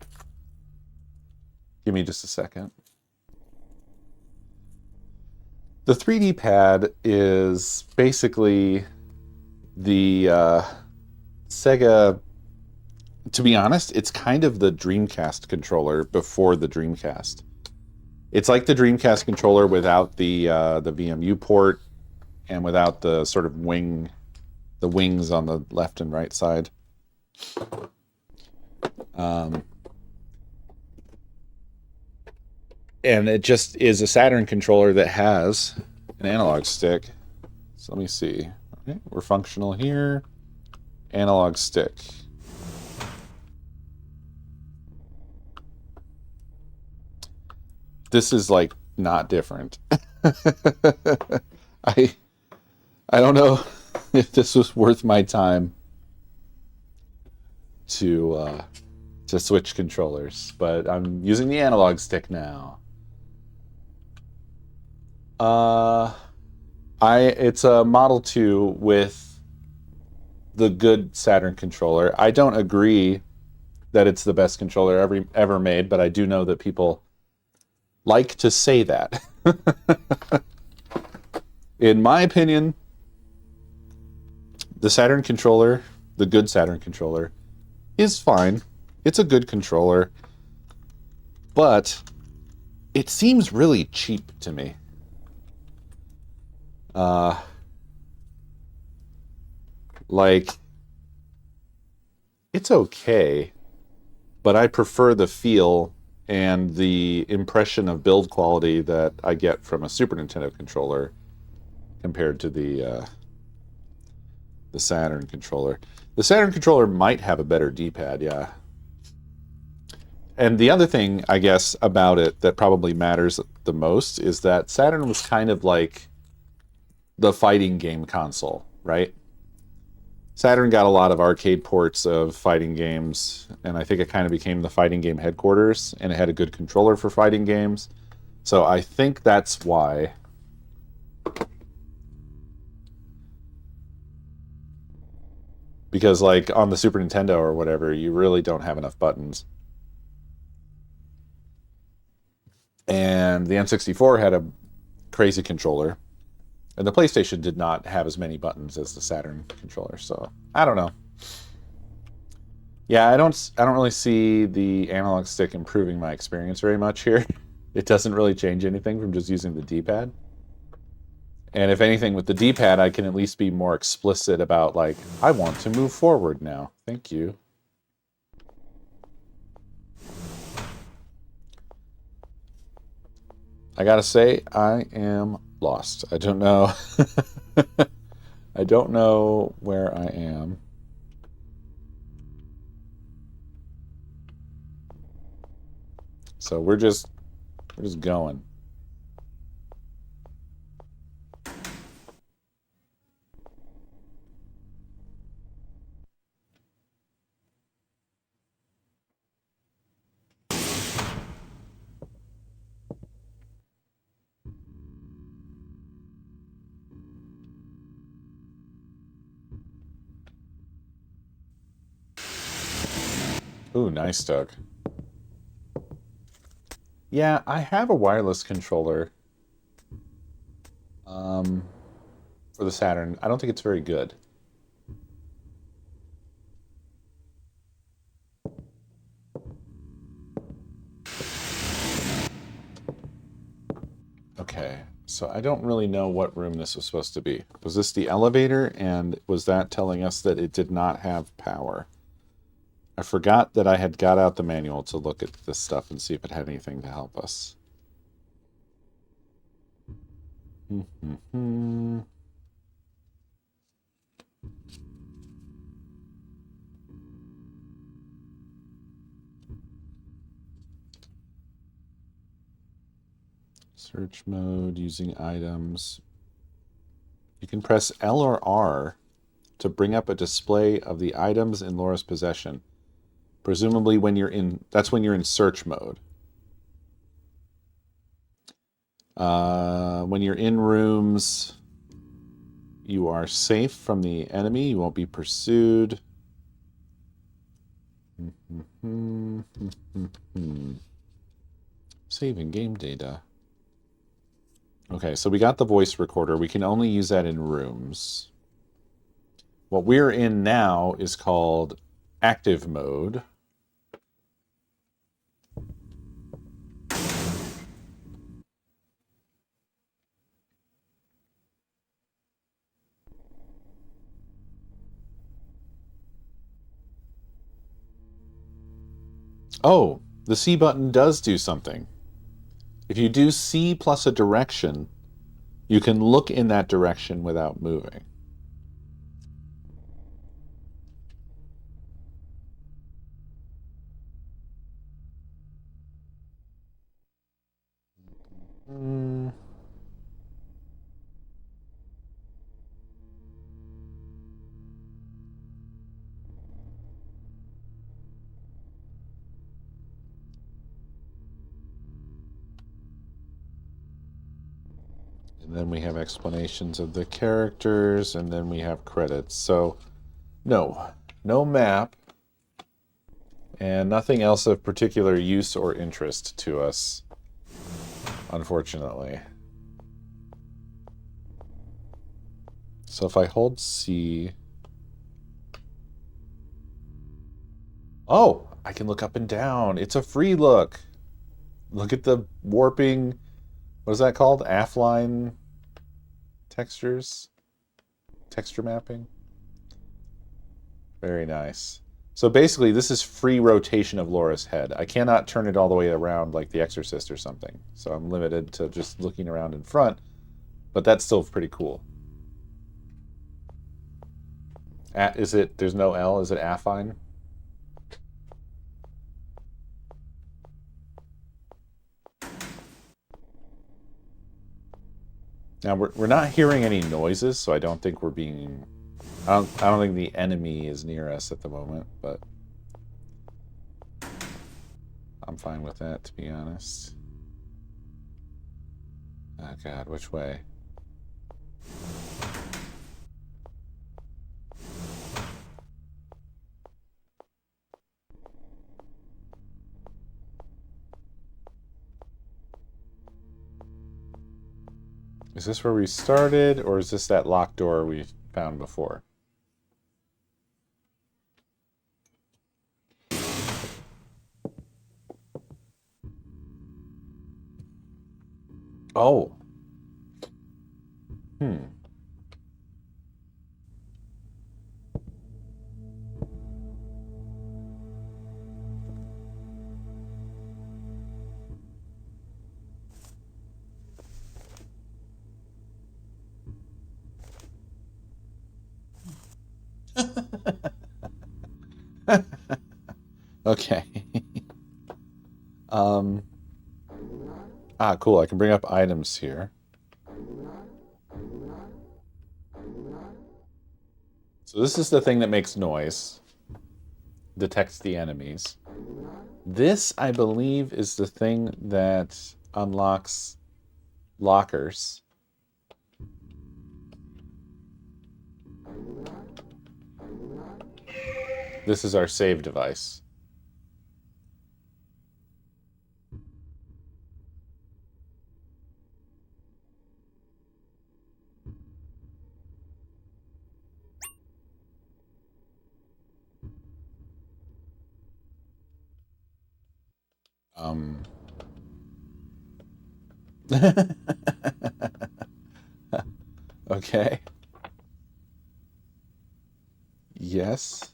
Give me just a second. The 3D pad is basically the Sega... To be honest, it's kind of the Dreamcast controller before the Dreamcast. It's like the Dreamcast controller without the VMU port and without the sort of wings on the left and right side. And it just is a Saturn controller that has an analog stick. So let me see. Okay, we're functional here. Analog stick. This is like not different. I don't know if this was worth my time to switch controllers, but I'm using the analog stick now. It's a Model 2 with the good Saturn controller. I don't agree that it's the best controller ever made, but I do know that people like to say that. In my opinion, the Saturn controller, the good Saturn controller, is fine. It's a good controller, but it seems really cheap to me. Like, it's okay, but I prefer the feel and the impression of build quality that I get from a Super Nintendo controller compared to the Saturn controller. The Saturn controller might have a better D-pad, yeah. And the other thing, I guess, about it that probably matters the most is that Saturn was kind of like the fighting game console, right? Saturn got a lot of arcade ports of fighting games, and I think it kind of became the fighting game headquarters, and it had a good controller for fighting games. So I think that's why. Because, like, on the Super Nintendo or whatever, you really don't have enough buttons. And the N64 had a crazy controller. And the PlayStation did not have as many buttons as the Saturn controller, so I don't know. Yeah, I don't really see the analog stick improving my experience very much here. It doesn't really change anything from just using the D-pad. And if anything, with the D-pad, I can at least be more explicit about, like, I want to move forward now. Thank you. I gotta say, I am lost. I don't know. I don't know where I am. So we're just going. Ooh, nice, Doug. Yeah, I have a wireless controller for the Saturn. I don't think it's very good. Okay, so I don't really know what room this was supposed to be. Was this the elevator, and was that telling us that it did not have power? I forgot that I had got out the manual to look at this stuff and see if it had anything to help us. Search mode, using items. You can press L or R to bring up a display of the items in Laura's possession. Presumably that's when you're in search mode. When you're in rooms, You are safe from the enemy. You won't be pursued. Saving game data. Okay, so we got the voice recorder. We can only use that in rooms. What we're in now is called active mode. Oh, the C button does do something. If you do C plus a direction, you can look in that direction without moving. And then we have explanations of the characters, and then we have credits. So, no map, and nothing else of particular use or interest to us, unfortunately. So if I hold C... Oh, I can look up and down. It's a free look. Look at the warping... What is that called? Affline textures? Texture mapping? Very nice. So basically, this is free rotation of Laura's head. I cannot turn it all the way around like The Exorcist or something. So I'm limited to just looking around in front. But that's still pretty cool. Is it... There's no L. Is it affine? Now, we're not hearing any noises, so I don't think we're being... I don't think the enemy is near us at the moment, but... I'm fine with that, to be honest. Oh god, which way? Is this where we started, or is this that locked door we found before? Oh. Okay. Cool. I can bring up items here. So this is the thing that makes noise. Detects the enemies. This, I believe, is the thing that unlocks lockers. This is our save device. Okay. Yes.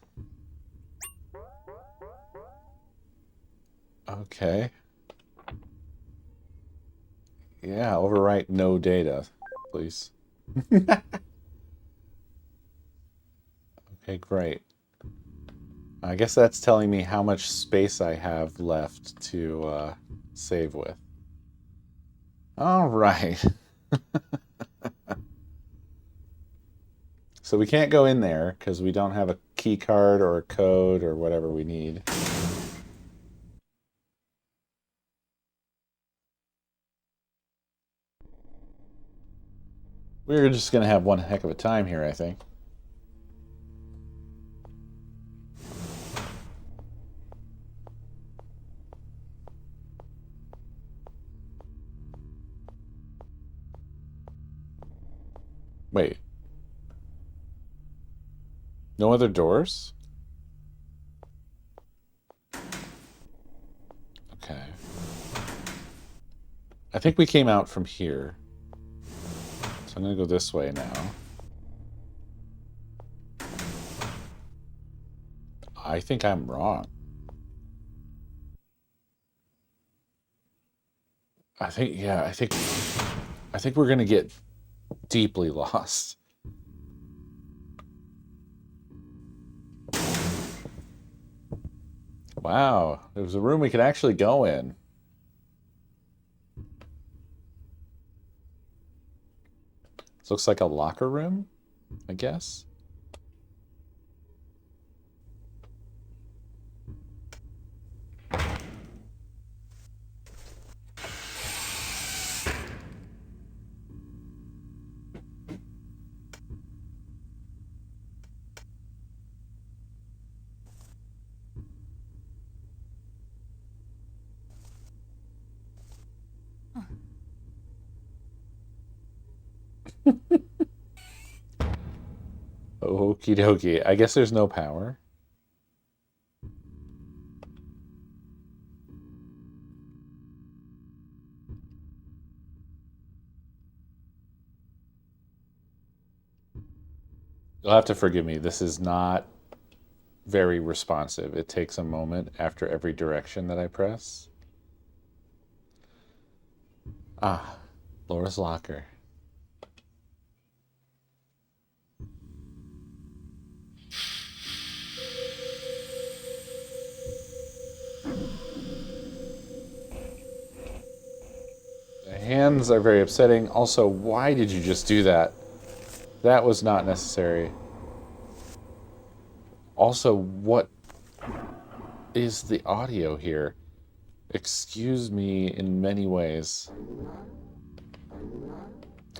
Okay. Yeah, overwrite no data, please. Okay, great. I guess that's telling me how much space I have left to save with. All right. So we can't go in there because we don't have a key card or a code or whatever we need. We're just going to have one heck of a time here, I think. Wait. No other doors? Okay. I think we came out from here. So I'm going to go this way now. I think I'm wrong. I think we're going to get deeply lost. Wow, there was a room we could actually go in. This looks like a locker room, I guess. Okie dokie. I guess there's no power. You'll have to forgive me. This is not very responsive. It takes a moment after every direction that I press. Ah, Laura's locker. The hands are very upsetting. Also, why did you just do that? That was not necessary. Also, what is the audio here? Excuse me in many ways.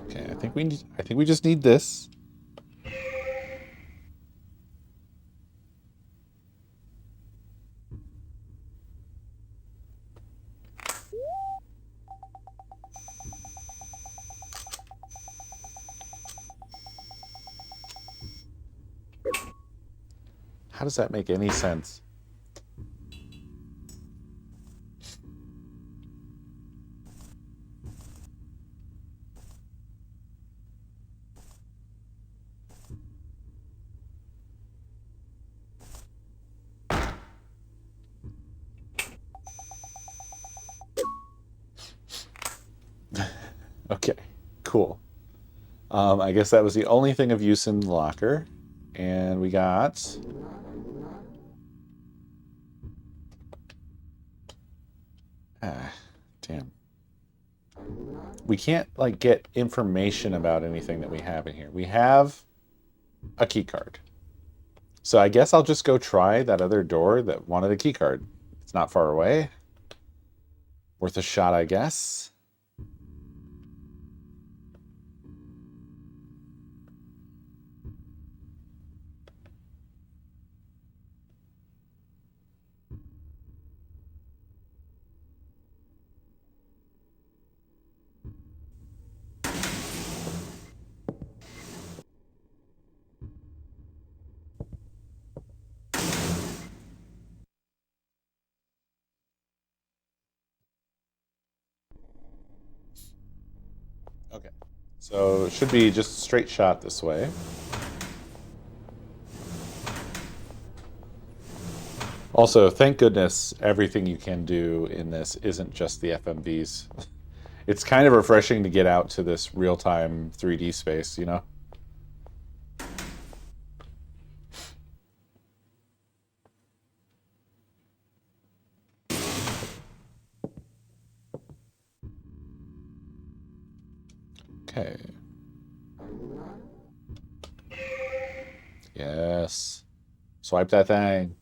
Okay, I think we just need this. How does that make any sense? Okay, cool. I guess that was the only thing of use in the locker. And we got... Ah, damn. We can't, like, get information about anything that we have in here. We have a key card. So I guess I'll just go try that other door that wanted a key card. It's not far away. Worth a shot, I guess. Okay. So it should be just a straight shot this way. Also, thank goodness everything you can do in this isn't just the FMVs. It's kind of refreshing to get out to this real-time 3D space, you know? Okay. Yes. Swipe that thing.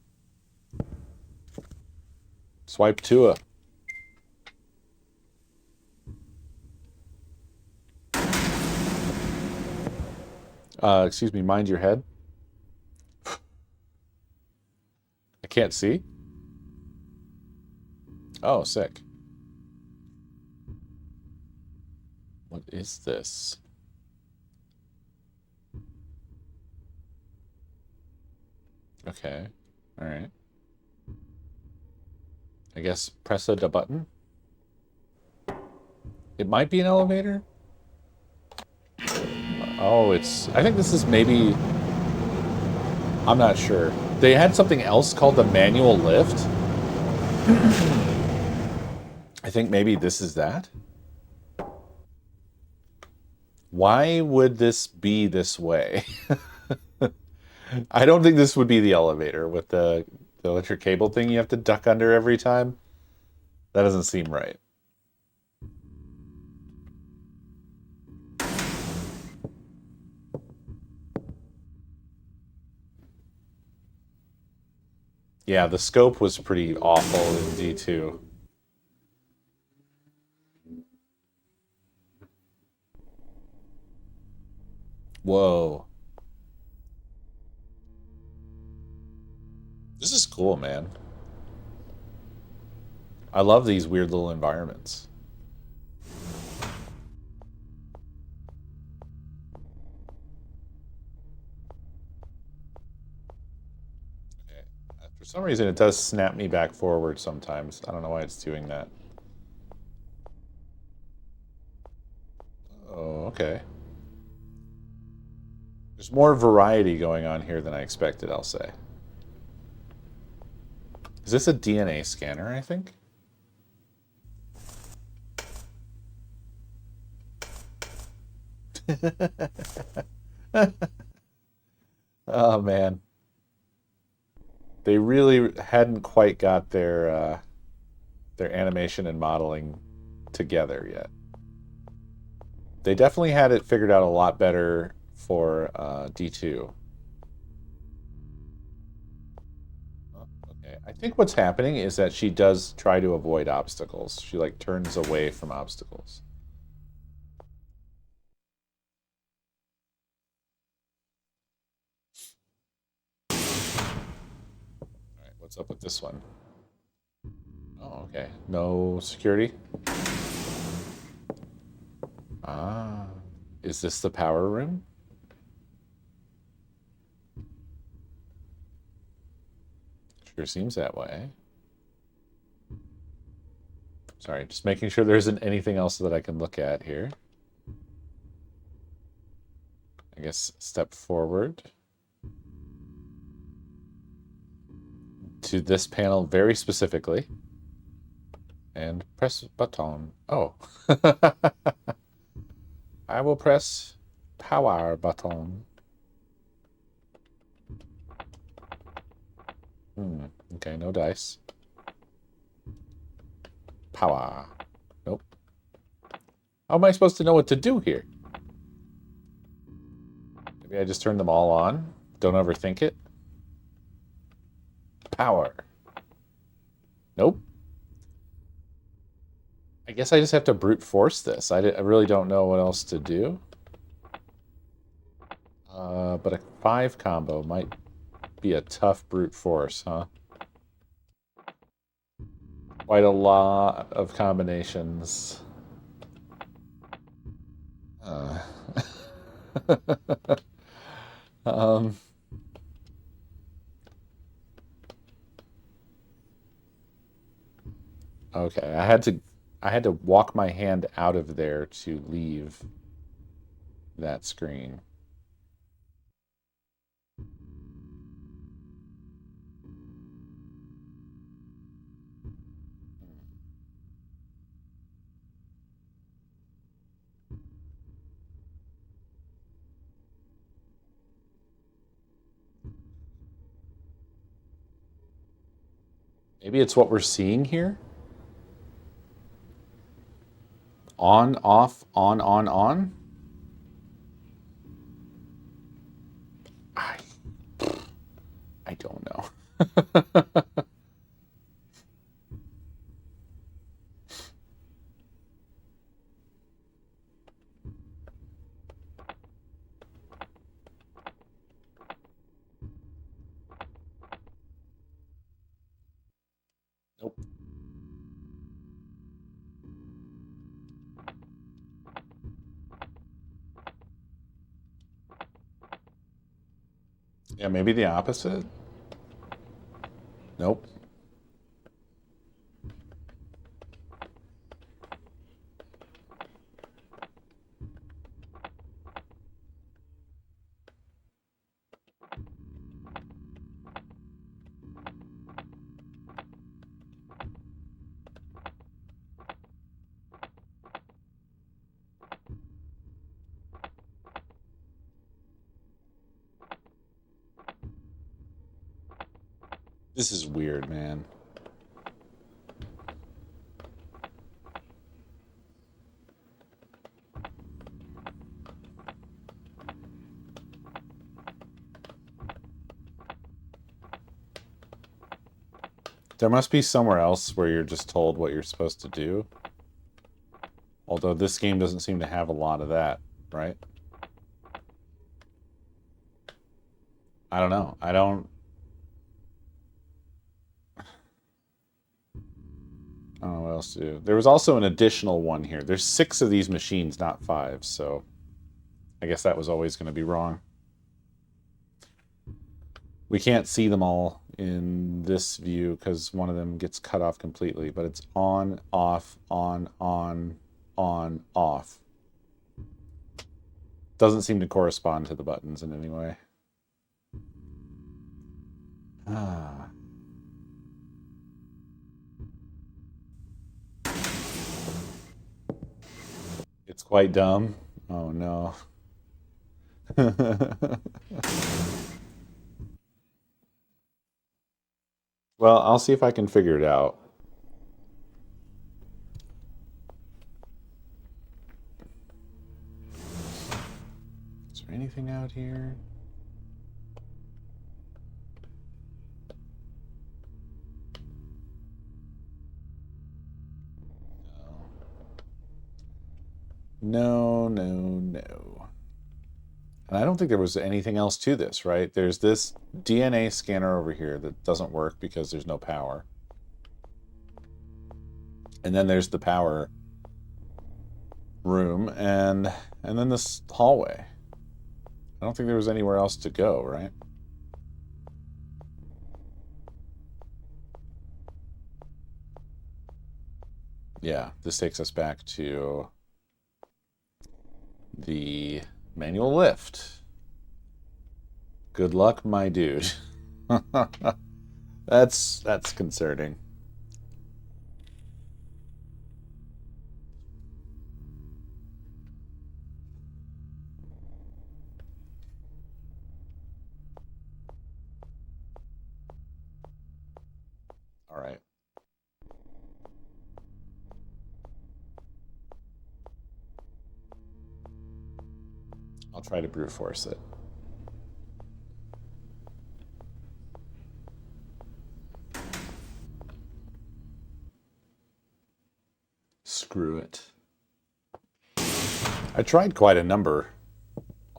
Swipe Tua. Excuse me, mind your head. I can't see. Oh, sick. What is this? Okay. All right. I guess press the button. It might be an elevator. Oh, it's... I think this is maybe... I'm not sure. They had something else called the manual lift. I think maybe this is that. Why would this be this way? I don't think this would be the elevator with the electric cable thing you have to duck under every time. That doesn't seem right. Yeah, the scope was pretty awful in D2. Whoa. This is cool, man. I love these weird little environments. Okay. For some reason, it does snap me back forward sometimes. I don't know why it's doing that. Oh, okay. There's more variety going on here than I expected, I'll say. Is this a DNA scanner, I think? Oh, man. They really hadn't quite got their animation and modeling together yet. They definitely had it figured out a lot better for D2. Okay, I think what's happening is that she does try to avoid obstacles. She like turns away from obstacles. All right, what's up with this one? Oh, okay. No security. Ah, is this the power room? Sure seems that way. Sorry, just making sure there isn't anything else that I can look at here. I guess step forward to this panel very specifically and press button. Oh. I will press power button. Okay, no dice. Power. Nope. How am I supposed to know what to do here? Maybe I just turn them all on. Don't overthink it. Power. Nope. I guess I just have to brute force this. I really don't know what else to do. But a 5 combo might be a tough brute force, huh? Quite a lot of combinations. Okay, I had to walk my hand out of there to leave that screen. Maybe it's what we're seeing here? On, off, on. I don't know. Yeah, maybe the opposite? Nope. This is weird, man. There must be somewhere else where you're just told what you're supposed to do. Although this game doesn't seem to have a lot of that, right? I don't know. I don't know what else to do. There was also an additional one here. There's 6 of these machines, not 5, so I guess that was always going to be wrong. We can't see them all in this view because one of them gets cut off completely, but it's on, off, on, off. Doesn't seem to correspond to the buttons in any way. Ah. It's quite dumb. Oh no. Well, I'll see if I can figure it out. Is there anything out here? No, no, no. And I don't think there was anything else to this, right? There's this DNA scanner over here that doesn't work because there's no power. And then there's the power room and then this hallway. I don't think there was anywhere else to go, right? Yeah, this takes us back to the manual lift. Good luck, my dude. That's concerning. All right. I'll try to brute force it. Screw it. I tried quite a number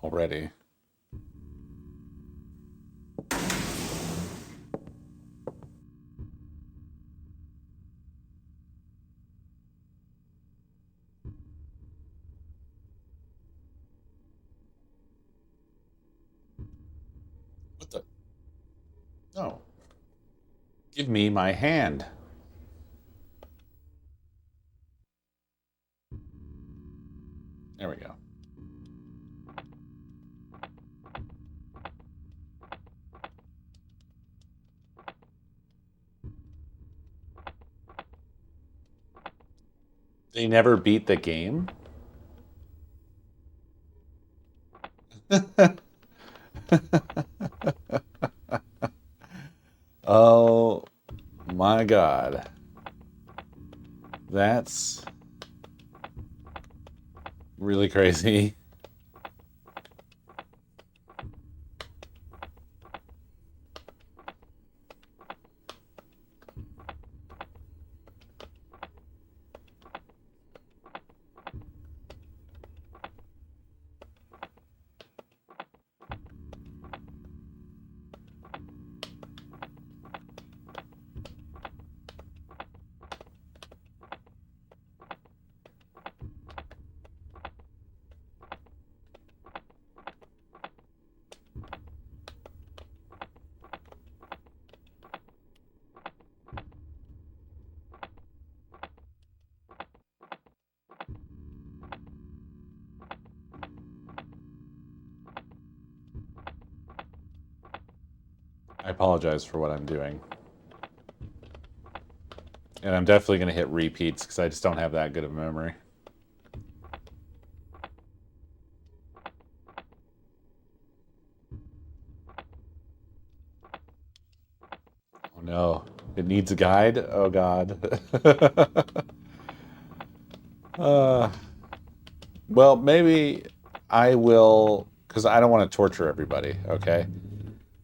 already. What the? No. Give me my hand. There we go. They never beat the game? Oh my god. That's really crazy. apologize for what I'm doing. And I'm definitely going to hit repeats because I just don't have that good of a memory. Oh no, it needs a guide? Oh god. Well, maybe I will, because I don't want to torture everybody, okay?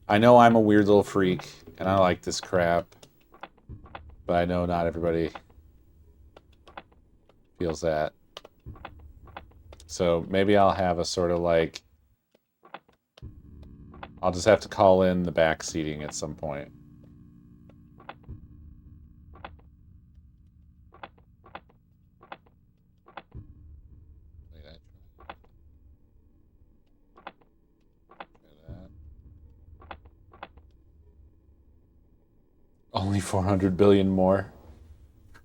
I know I'm a weird little freak, and I like this crap, but I know not everybody feels that. So maybe I'll have a sort of like, I'll just have to call in the back seating at some point. Only 400 billion more.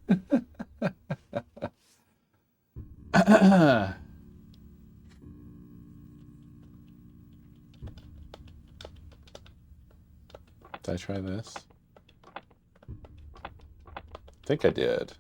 Did I try this? I think I did.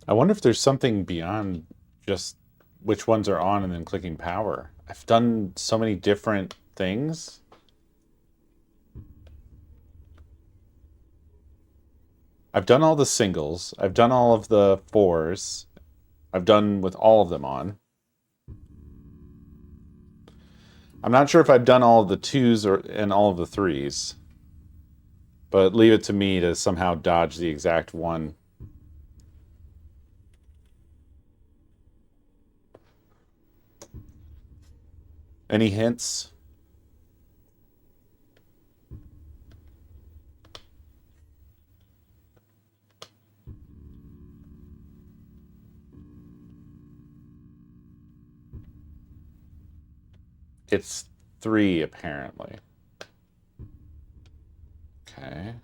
I wonder if there's something beyond just which ones are on and then clicking power. I've done so many different things. I've done all the singles. I've done all of the fours. I've done with all of them on. I'm not sure if I've done all of the twos and all of the threes. But leave it to me to somehow dodge the exact one. Any hints? It's 3, apparently. Okay.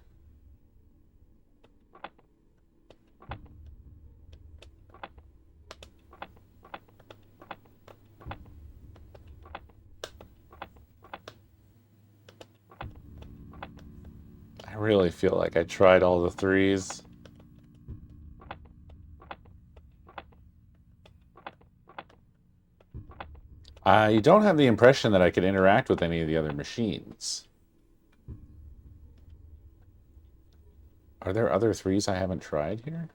I really feel like I tried all the 3s. I don't have the impression that I could interact with any of the other machines. Are there other 3s I haven't tried here?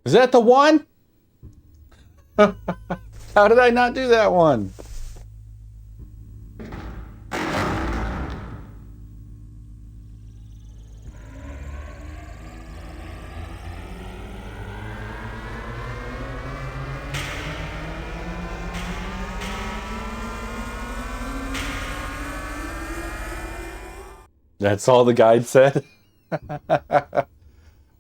Is that the one? How did I not do that one? That's all the guide said?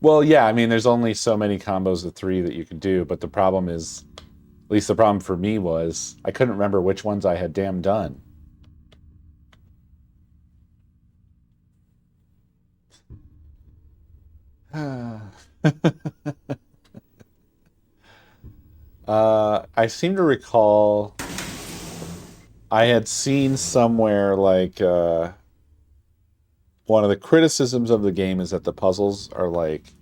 Well, yeah, I mean, there's only so many combos of 3 that you can do, but the problem is, at least the problem for me was, I couldn't remember which ones I had damn done. I seem to recall I had seen somewhere like one of the criticisms of the game is that the puzzles are like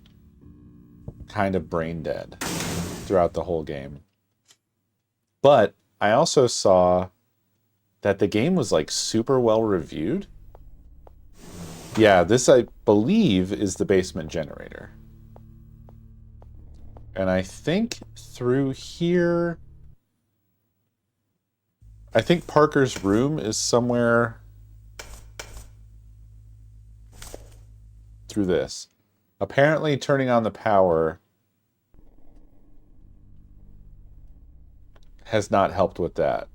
kind of brain dead throughout the whole game. But I also saw that the game was like super well reviewed. Yeah, this I believe is the basement generator. And I think through here, I think Parker's room is somewhere through this. Apparently turning on the power has not helped with that.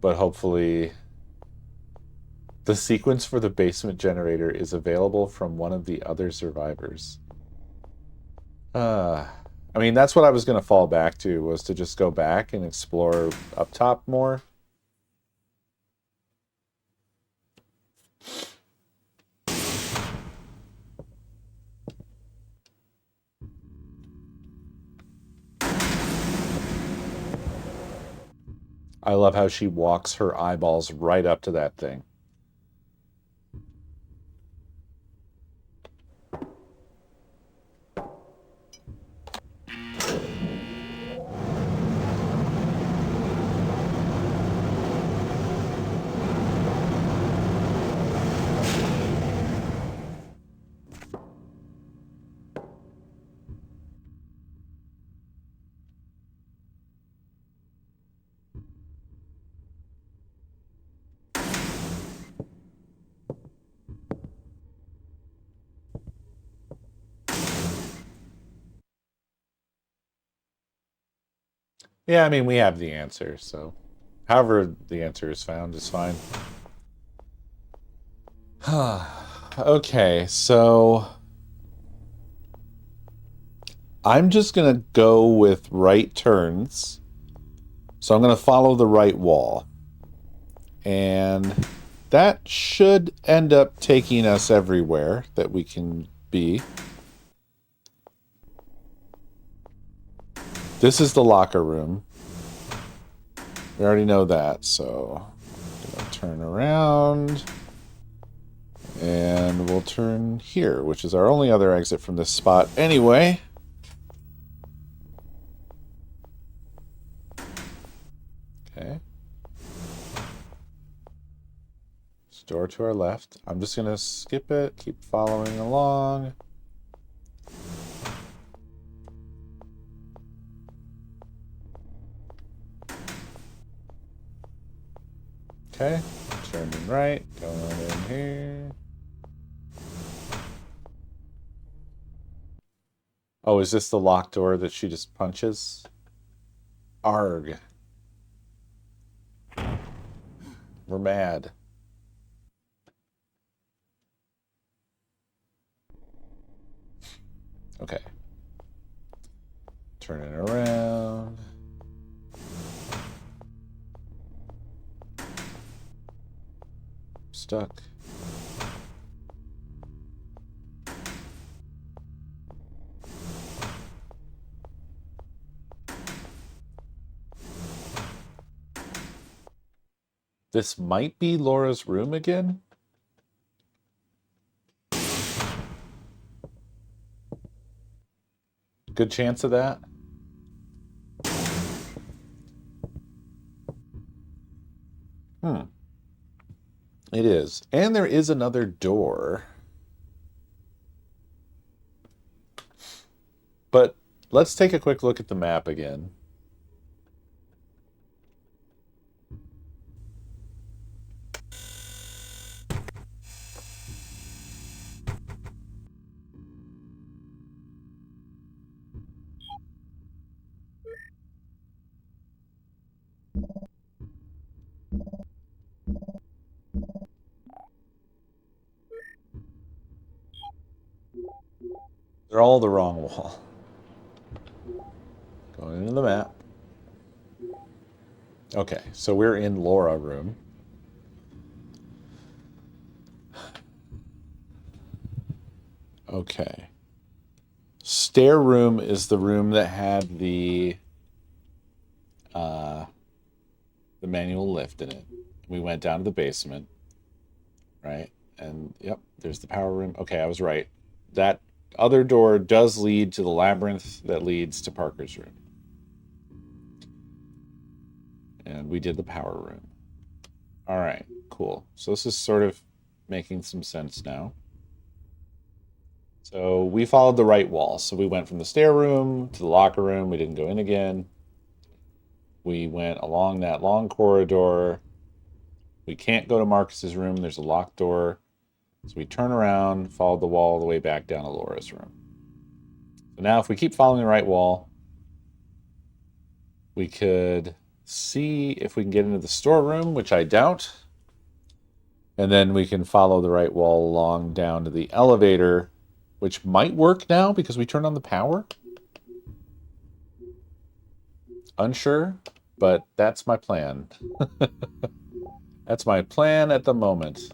But hopefully the sequence for the basement generator is available from one of the other survivors. I mean, that's what I was going to fall back to, was to just go back and explore up top more. I love how she walks her eyeballs right up to that thing. Yeah, I mean, we have the answer, so however the answer is found is fine. Okay, so I'm just going to go with right turns. So I'm going to follow the right wall. And that should end up taking us everywhere that we can be. This is the locker room. We already know that, so I'm gonna turn around. And we'll turn here, which is our only other exit from this spot anyway. Okay. Door to our left. I'm just gonna skip it, keep following along. Okay, turning right, going in here. Oh, is this the locked door that she just punches? Arg. We're mad. Okay. Turning around. Stuck. This might be Laura's room again. Good chance of that. It is. And there is another door. But let's take a quick look at the map again. They're all the wrong wall. Going into the map. Okay, so we're in Laura room. Okay. Stair room is the room that had the manual lift in it. We went down to the basement, right? And yep, there's the power room. Okay, I was right. That other door does lead to the labyrinth that leads to Parker's room. And we did the power room. All right, cool. So this is sort of making some sense now. So we followed the right wall. So we went from the stair room to the locker room. We didn't go in again. We went along that long corridor. We can't go to Marcus's room. There's a locked door. So we turn around, followed the wall all the way back down to Laura's room. So now if we keep following the right wall, we could see if we can get into the storeroom, which I doubt. And then we can follow the right wall along down to the elevator, which might work now because we turned on the power. Unsure, but that's my plan. That's my plan at the moment.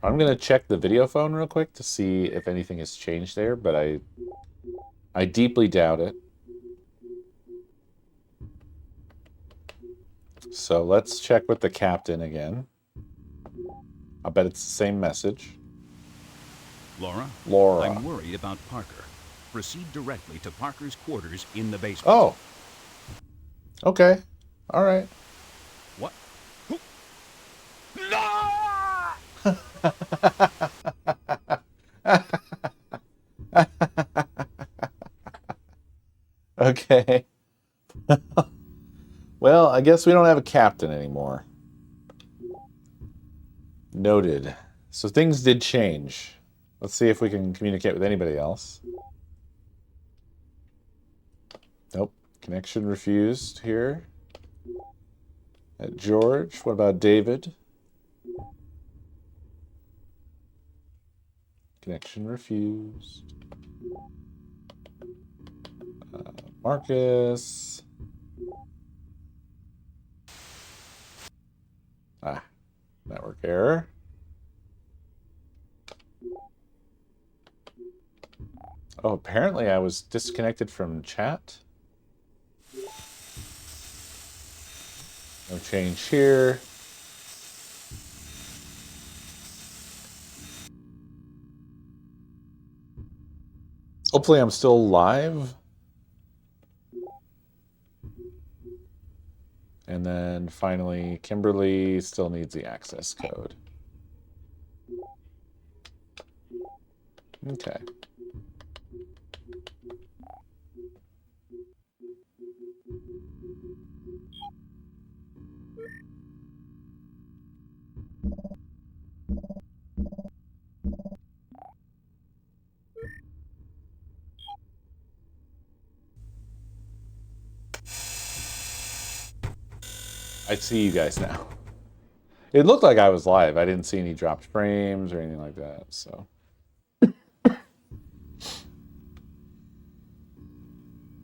I'm going to check the video phone real quick to see if anything has changed there, but I deeply doubt it. So let's check with the captain again. I bet it's the same message. Laura, I'm worried about Parker. Proceed directly to Parker's quarters in the basement. Oh. Okay. All right. What? No! Okay. Well, I guess we don't have a captain anymore. Noted. So things did change. Let's see if we can communicate with anybody else. Nope. Connection refused here. At George. What about David? Connection refused. Marcus. Network error. Oh, apparently I was disconnected from chat. No change here. Hopefully I'm still live. And then finally, Kimberly still needs the access code. Okay. I see you guys now. It looked like I was live. I didn't see any dropped frames or anything like that, so.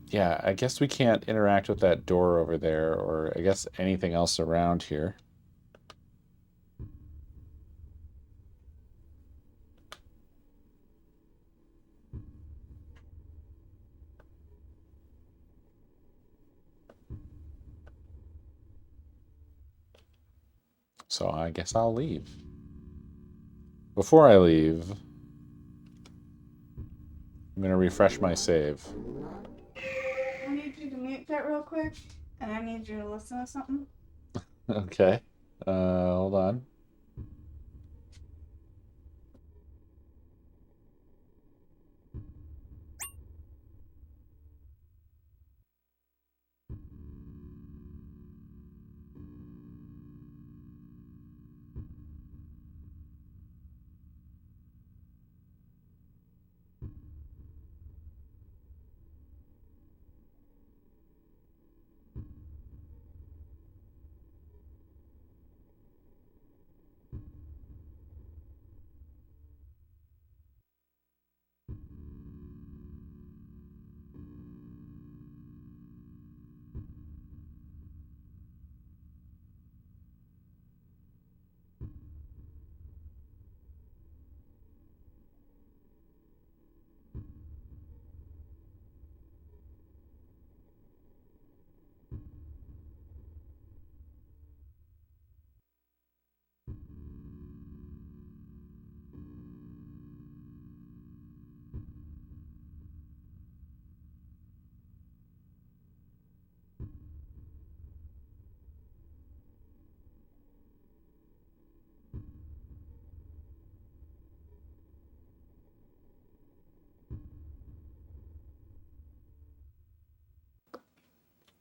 Yeah, I guess we can't interact with that door over there, or I guess anything else around here. So I guess I'll leave. Before I leave, I'm going to refresh my save. I need you to mute that real quick, and I need you to listen to something. Okay. Hold on.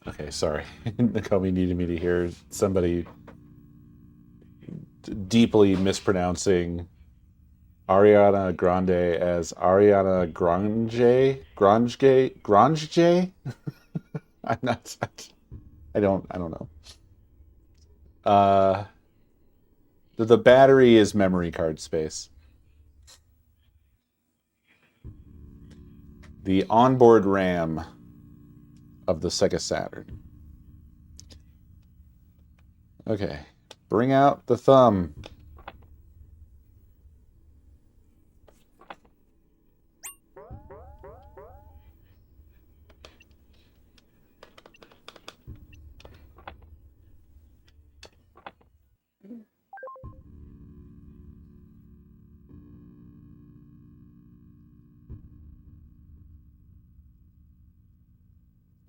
Okay, sorry. Nakomi needed me to hear somebody deeply mispronouncing Ariana Grande as Ariana Grande. I'm not. I don't know. The battery is memory card space. The onboard RAM of the Sega Saturn. Okay, bring out the thumb.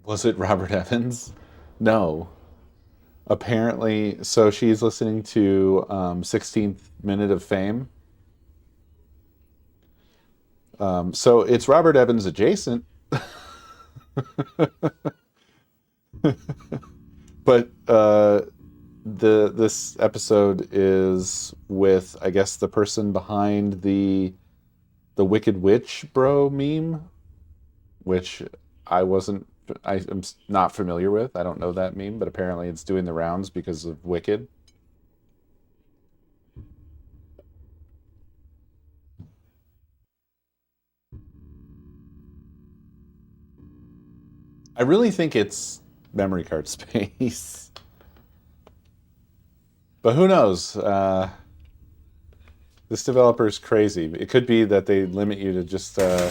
Was it Robert Evans? No. Apparently, so she's listening to 16th Minute of Fame. So it's Robert Evans adjacent. But this episode is with, I guess, the person behind the Wicked Witch bro meme, which I'm not familiar with. I don't know that meme, but apparently it's doing the rounds because of Wicked. I really think it's memory card space. But who knows? This developer is crazy. It could be that they limit you to just a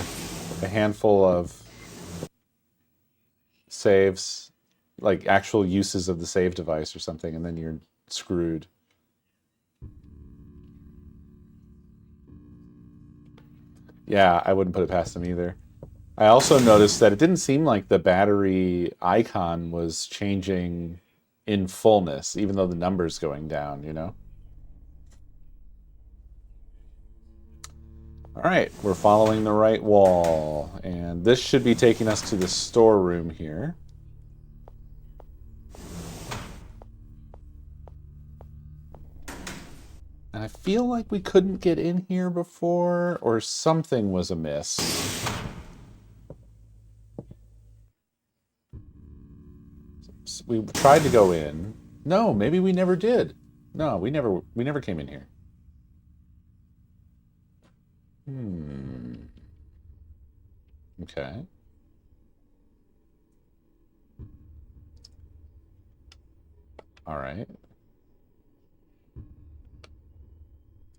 handful of saves, like actual uses of the save device or something, and then you're screwed. Yeah, I wouldn't put it past them either. I also noticed that it didn't seem like the battery icon was changing in fullness, even though the number's going down, you know? All right, we're following the right wall, and this should be taking us to the storeroom here. And I feel like we couldn't get in here before, or something was amiss. We tried to go in. No, maybe we never did. No, we never came in here. Okay. All right.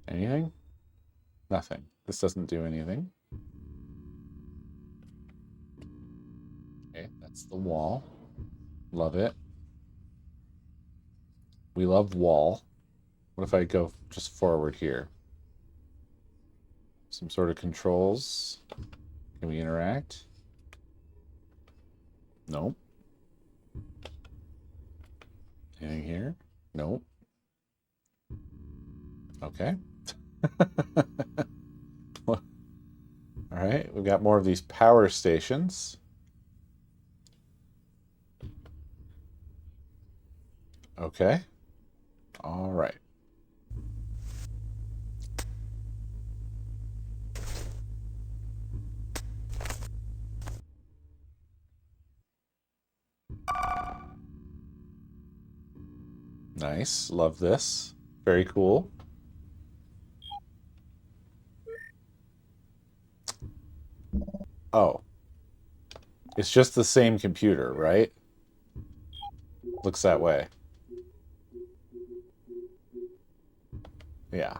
Anything? Nothing. This doesn't do anything. Okay, that's the wall. Love it. We love wall. What if I go just forward here? Some sort of controls. Can we interact? Nope. Anything here? Nope. Okay. All right, we've got more of these power stations. Okay. All right. Nice. Love this. Very cool. Oh. It's just the same computer, right? Looks that way. Yeah.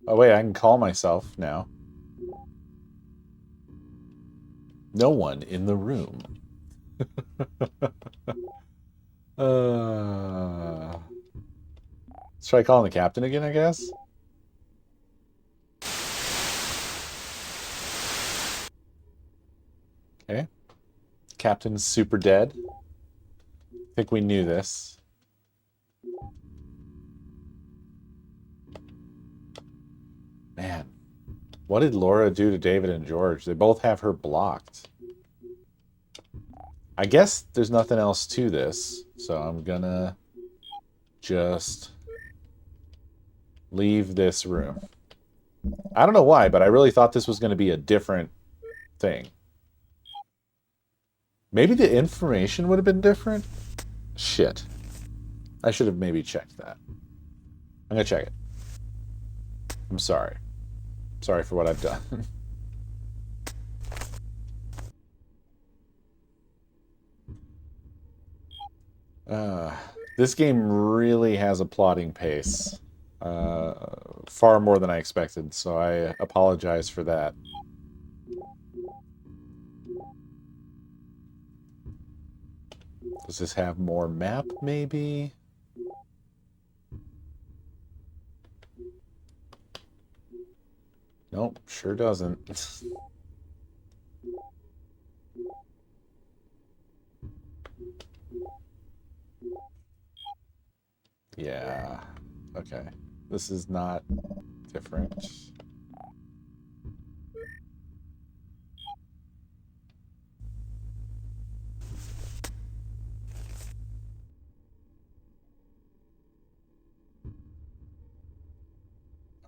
Oh, wait, I can call myself now. No one in the room. Let's try calling the captain again, I guess. Okay. Captain's super dead. I think we knew this. Man, what did Laura do to David and George? They both have her blocked. I guess there's nothing else to this, so I'm gonna just leave this room. I don't know why, but I really thought this was going to be a different thing. Maybe the information would have been different? Shit. I should have maybe checked that. I'm going to check it. I'm sorry. Sorry for what I've done. This game really has a plotting pace. Far more than I expected, so I apologize for that. Does this have more map, maybe? Nope, sure doesn't. Yeah, okay. This is not different.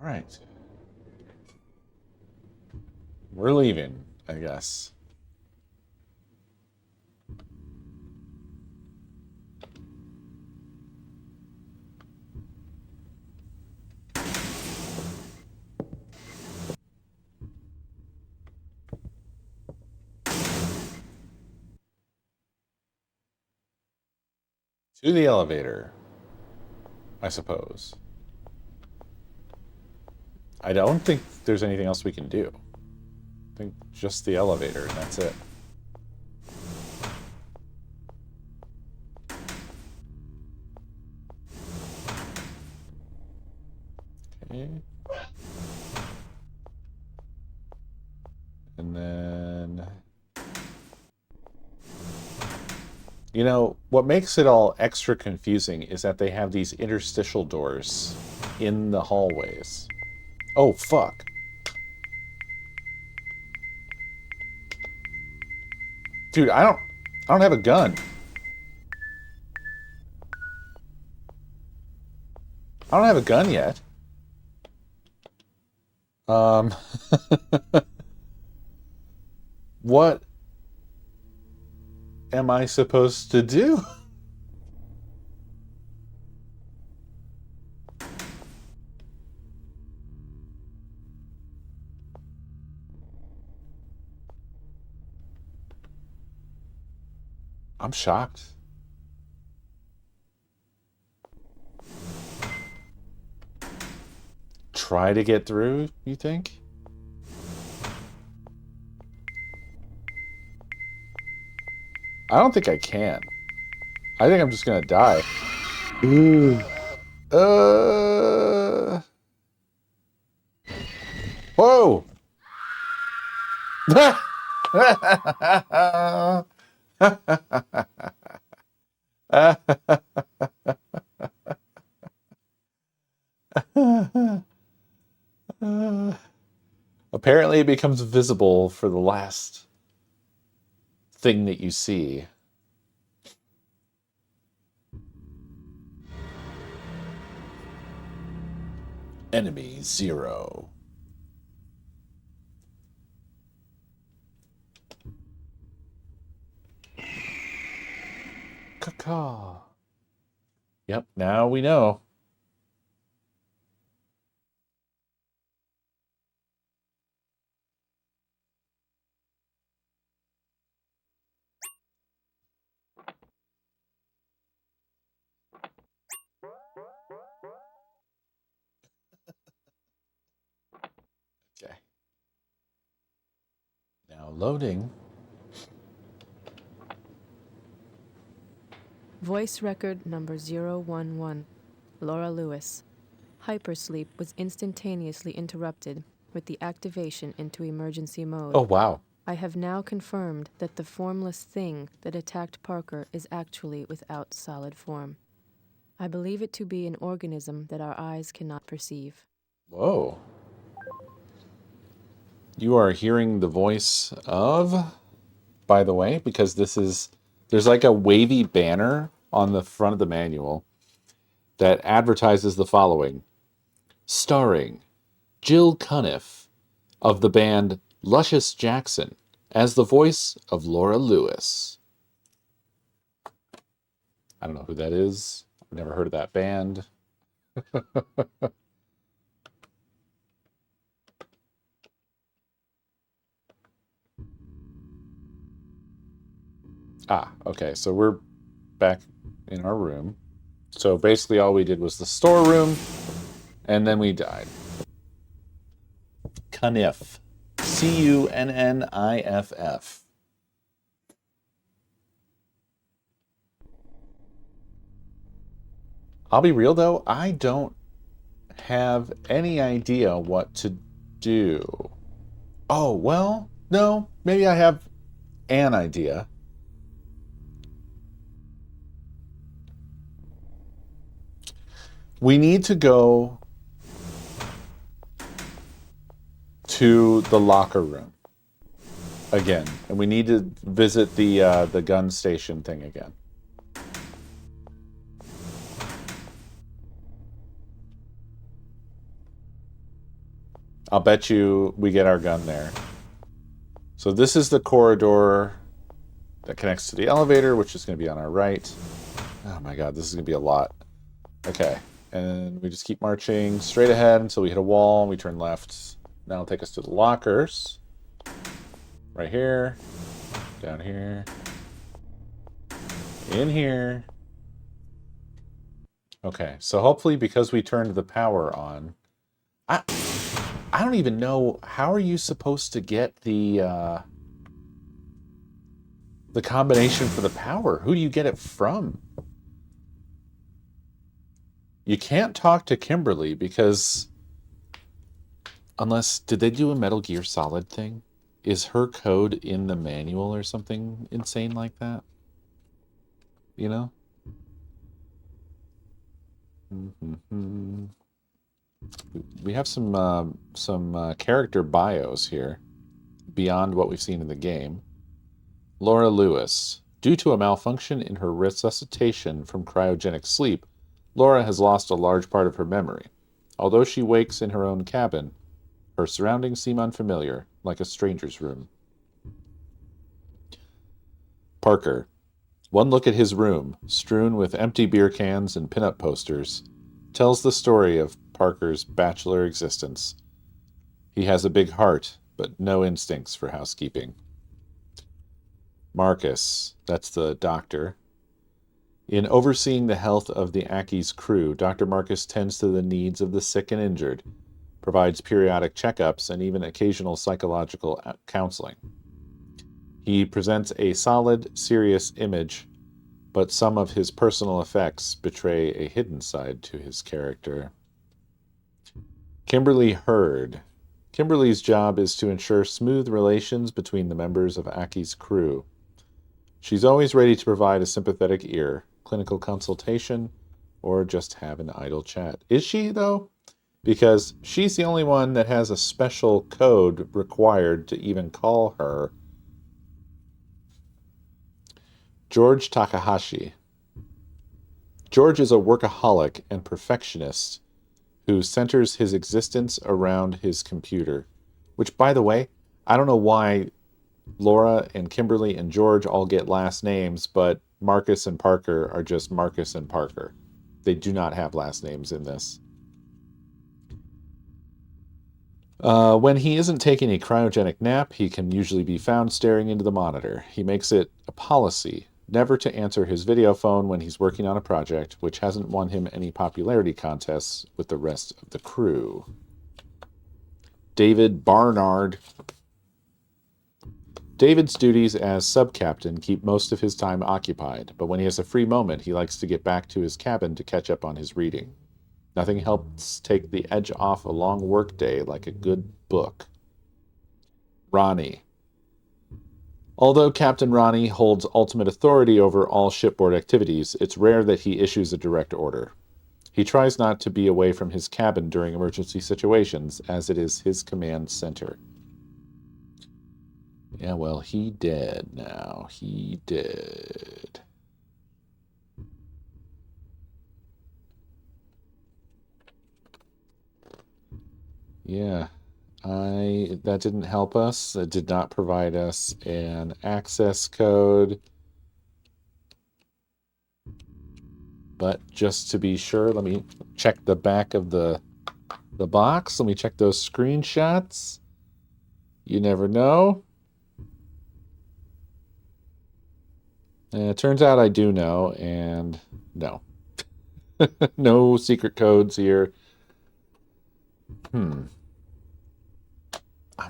All right. We're leaving, I guess. To the elevator, I suppose. I don't think there's anything else we can do. I think just the elevator, and that's it. Okay. And then... You know, what makes it all extra confusing is that they have these interstitial doors in the hallways. Oh, fuck. Dude, I don't have a gun. I don't have a gun yet. What am I supposed to do? I'm shocked. Try to get through, you think? I don't think I can. I think I'm just gonna die. Ooh. Whoa! Apparently it becomes visible for the last thing that you see. Enemy 0. Caw. Yep, now we know. Okay. Now loading. Voice record number 011. Laura Lewis. Hypersleep was instantaneously interrupted with the activation into emergency mode. Oh, wow. I have now confirmed that the formless thing that attacked Parker is actually without solid form. I believe it to be an organism that our eyes cannot perceive. Whoa. You are hearing the voice of, by the way, because this is There's like a wavy banner on the front of the manual that advertises the following. Starring Jill Cuniff of the band Luscious Jackson as the voice of Laura Lewis. I don't know who that is. I've never heard of that band. Okay, so we're back in our room. So basically all we did was the storeroom, and then we died. Cuniff. Cunniff. I'll be real though, I don't have any idea what to do. Oh, well, no, maybe I have an idea. We need to go to the locker room again, and we need to visit the gun station thing again. I'll bet you we get our gun there. So this is the corridor that connects to the elevator, which is going to be on our right. Oh my god, this is going to be a lot. Okay, and we just keep marching straight ahead until we hit a wall, and we turn left. That'll take us to the lockers. Right here. Down here. In here. Okay, so hopefully because we turned the power on... I don't even know, how are you supposed to get the combination for the power? Who do you get it from? You can't talk to Kimberly because... Unless, did they do a Metal Gear Solid thing? Is her code in the manual or something insane like that? You know? We have some character bios here, beyond what we've seen in the game. Laura Lewis. Due to a malfunction in her resuscitation from cryogenic sleep, Laura has lost a large part of her memory. Although she wakes in her own cabin, her surroundings seem unfamiliar, like a stranger's room. Parker. One look at his room, strewn with empty beer cans and pinup posters, tells the story of Parker's bachelor existence. He has a big heart, but no instincts for housekeeping. Marcus. That's the doctor. In overseeing the health of the Aki's crew, Dr. Marcus tends to the needs of the sick and injured, provides periodic checkups, and even occasional psychological counseling. He presents a solid, serious image, but some of his personal effects betray a hidden side to his character. Kimberly Hurd. Kimberly's job is to ensure smooth relations between the members of Aki's crew. She's always ready to provide a sympathetic ear, clinical consultation, or just have an idle chat. Is she, though? Because she's the only one that has a special code required to even call her. George Takahashi. George is a workaholic and perfectionist who centers his existence around his computer. Which, by the way, I don't know why Laura and Kimberly and George all get last names, but Marcus and Parker are just Marcus and Parker. They do not have last names in this. When he isn't taking a cryogenic nap, he can usually be found staring into the monitor. He makes it a policy never to answer his video phone when he's working on a project, which hasn't won him any popularity contests with the rest of the crew. David Barnard. David's duties as sub-captain keep most of his time occupied, but when he has a free moment, he likes to get back to his cabin to catch up on his reading. Nothing helps take the edge off a long workday like a good book. Ronnie. Although Captain Ronnie holds ultimate authority over all shipboard activities, it's rare that he issues a direct order. He tries not to be away from his cabin during emergency situations, as it is his command center. Yeah, well, he dead now. He dead. Yeah, that didn't help us. It did not provide us an access code. But just to be sure, let me check the back of the box. Let me check those screenshots. You never know. And it turns out I do know, and no. No secret codes here. I'm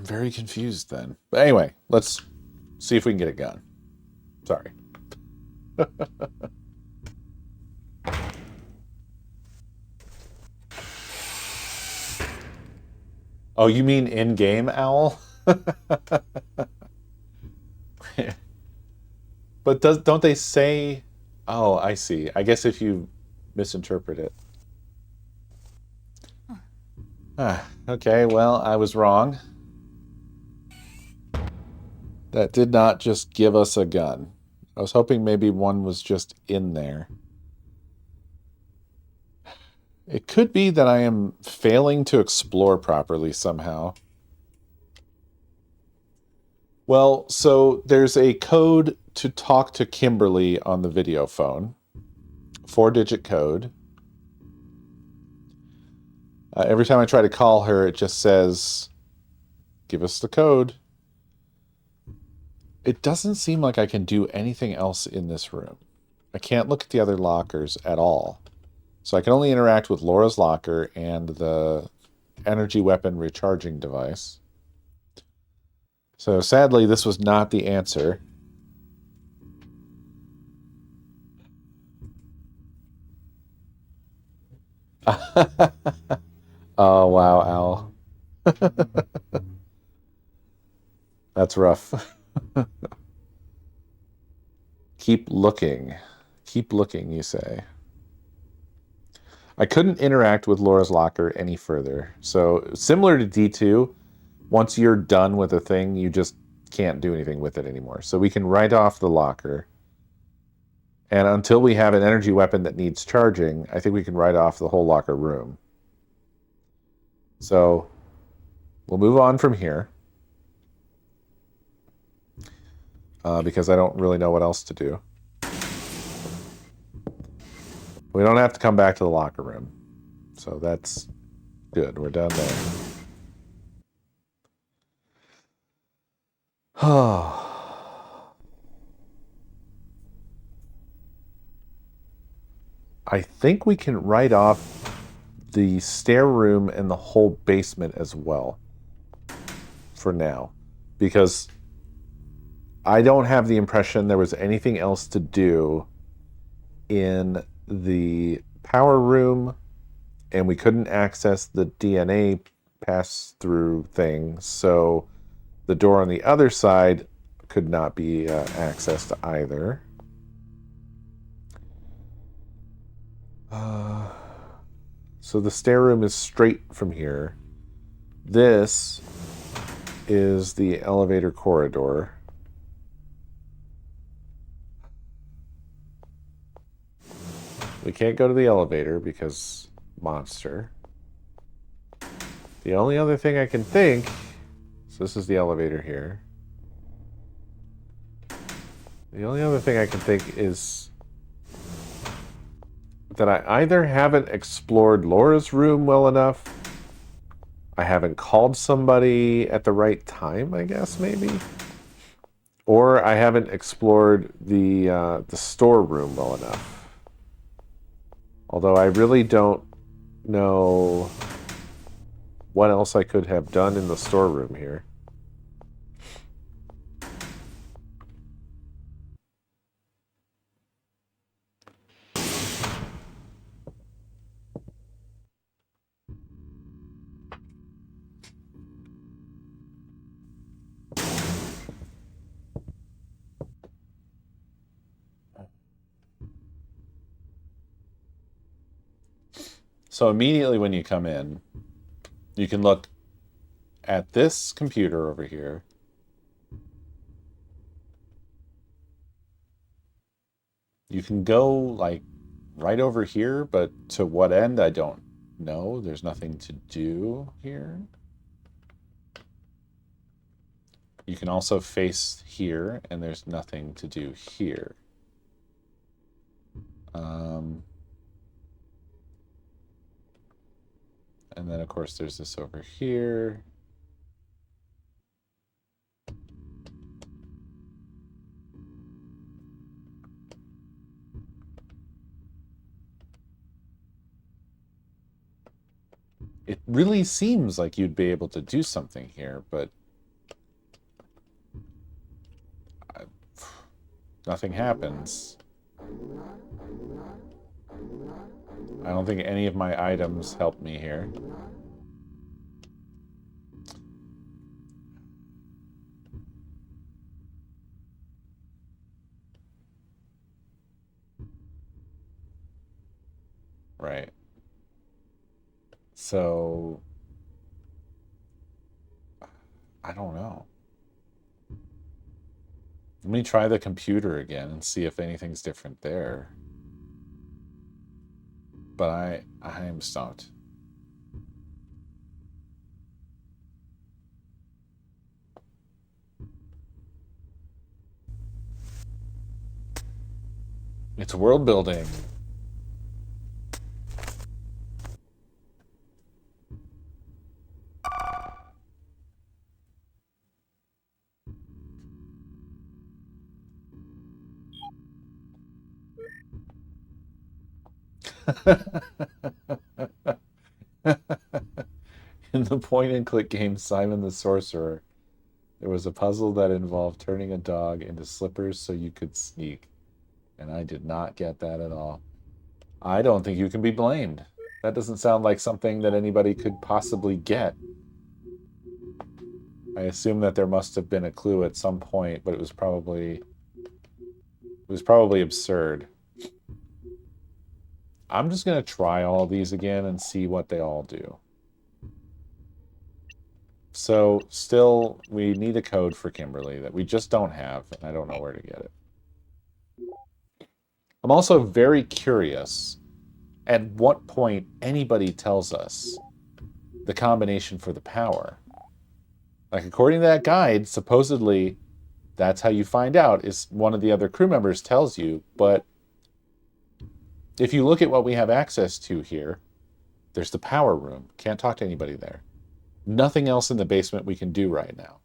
very confused then. But anyway, let's see if we can get a gun. Sorry. Oh, you mean in-game, Owl? But don't they say... Oh, I see. I guess if you misinterpret it. Okay, well, I was wrong. That did not just give us a gun. I was hoping maybe one was just in there. It could be that I am failing to explore properly somehow. Well, so there's a code to talk to Kimberly on the video phone. 4-digit code. Every time I try to call her, it just says, give us the code. It doesn't seem like I can do anything else in this room. I can't look at the other lockers at all. So I can only interact with Laura's locker and the energy weapon recharging device. So sadly, this was not the answer. Oh, wow, Al. That's rough. Keep looking. Keep looking, you say. I couldn't interact with Laura's locker any further. So similar to D2, once you're done with a thing, you just can't do anything with it anymore. So we can write off the locker. And until we have an energy weapon that needs charging, I think we can write off the whole locker room. So we'll move on from here. Because I don't really know what else to do. We don't have to come back to the locker room. So that's good. We're done there. I think we can write off the stair room and the whole basement as well. For now. Because I don't have the impression there was anything else to do in the power room, and we couldn't access the DNA pass-through thing, so the door on the other side could not be accessed either. So the stair room is straight from here. This is the elevator corridor. We can't go to the elevator because monster. The only other thing I can think... So this is the elevator here. The only other thing I can think is that I either haven't explored Laura's room well enough, I haven't called somebody at the right time, I guess, maybe, or I haven't explored the storeroom well enough. Although I really don't know what else I could have done in the storeroom here. So immediately when you come in, you can look at this computer over here, You can go, like, right over here, but to what end, I don't know. There's nothing to do here. You can also face here, and there's nothing to do here. And then, of course, there's this over here. It really seems like you'd be able to do something here, but nothing happens. I don't think any of my items help me here. Right. So, I don't know. Let me try the computer again and see if anything's different there. But I am stumped. It's world building. In the point-and-click game Simon the Sorcerer, there was a puzzle that involved turning a dog into slippers so you could sneak. And I did not get that at all. I don't think you can be blamed. That doesn't sound like something that anybody could possibly get. I assume that there must have been a clue at some point, but it was probably absurd. I'm just going to try all these again and see what they all do. So, still, we need a code for Kimberly that we just don't have, and I don't know where to get it. I'm also very curious at what point anybody tells us the combination for the power. Like, according to that guide, supposedly that's how you find out, is one of the other crew members tells you, but if you look at what we have access to here, there's the power room. Can't talk to anybody there. Nothing else in the basement we can do right now.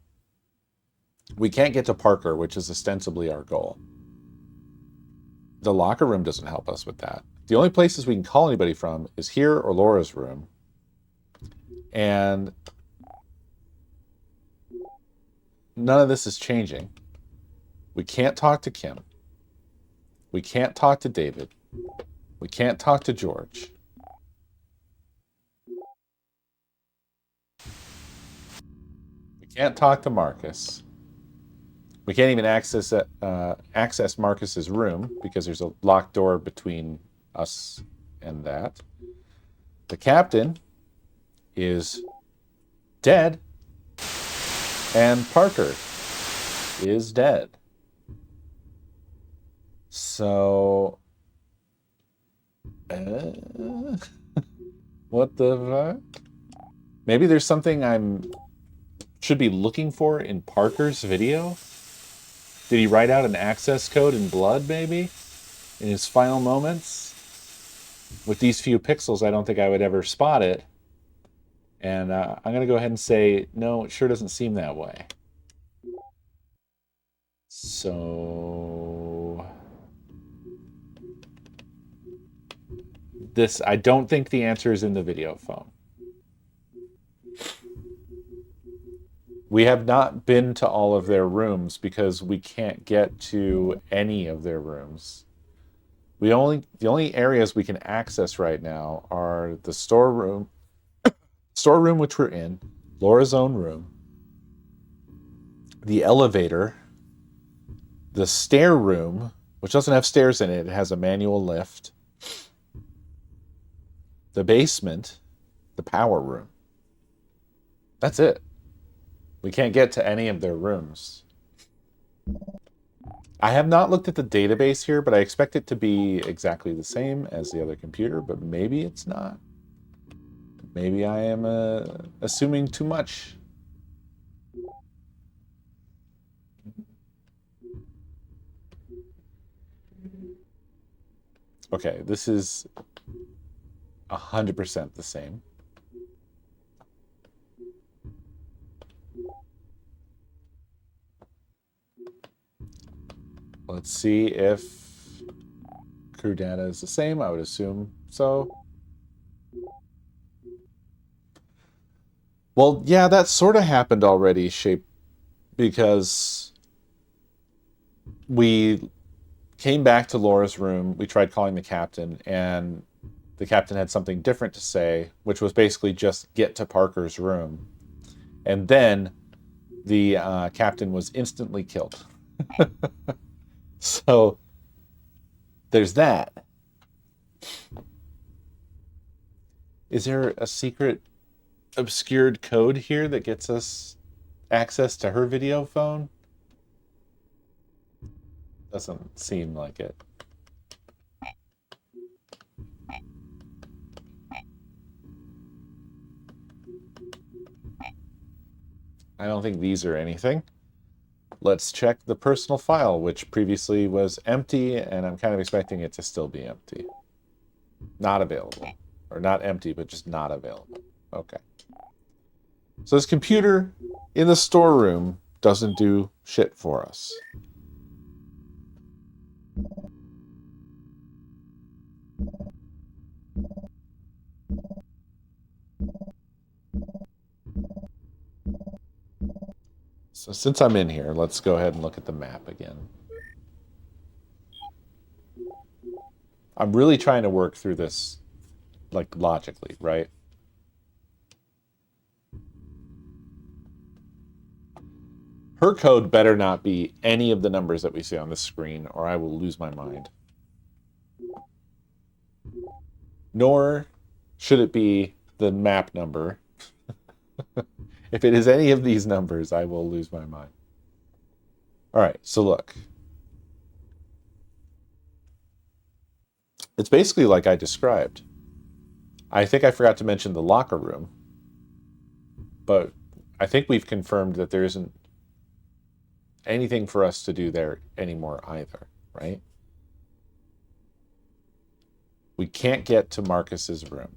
We can't get to Parker, which is ostensibly our goal. The locker room doesn't help us with that. The only places we can call anybody from is here or Laura's room. And none of this is changing. We can't talk to Kim. We can't talk to David. We can't talk to George. We can't talk to Marcus. We can't even access Marcus's room because there's a locked door between us and that. The captain is dead, and Parker is dead. So, what the fuck? Maybe there's something should be looking for in Parker's video? Did he write out an access code in blood, maybe? In his final moments? With these few pixels, I don't think I would ever spot it. And I'm going to go ahead and say, no, it sure doesn't seem that way. So... I don't think the answer is in the video phone. We have not been to all of their rooms because we can't get to any of their rooms. The only areas we can access right now are the storeroom, which we're in, Laura's own room, the elevator, the stair room, which doesn't have stairs in it, it has a manual lift, the basement, the power room. That's it. We can't get to any of their rooms. I have not looked at the database here, but I expect it to be exactly the same as the other computer, but maybe it's not. Maybe I am assuming too much. Okay, this is 100% the same. Let's see if crew data is the same. I would assume so. Well, yeah, that sort of happened already, Shape, because we came back to Laura's room. We tried calling the captain, and the captain had something different to say, which was basically just get to Parker's room. And then the captain was instantly killed. So there's that. Is there a secret obscured code here that gets us access to her video phone? Doesn't seem like it. I don't think these are anything. Let's check the personal file, which previously was empty, and I'm kind of expecting it to still be empty. Not available. Or not empty, but just not available. Okay. So this computer in the storeroom doesn't do shit for us. So since I'm in here, let's go ahead and look at the map again. I'm really trying to work through this, like, logically, right? Her code better not be any of the numbers that we see on the screen, or I will lose my mind. Nor should it be the map number. If it is any of these numbers, I will lose my mind. All right, so look. It's basically like I described. I think I forgot to mention the locker room, but I think we've confirmed that there isn't anything for us to do there anymore either, right? We can't get to Marcus's room.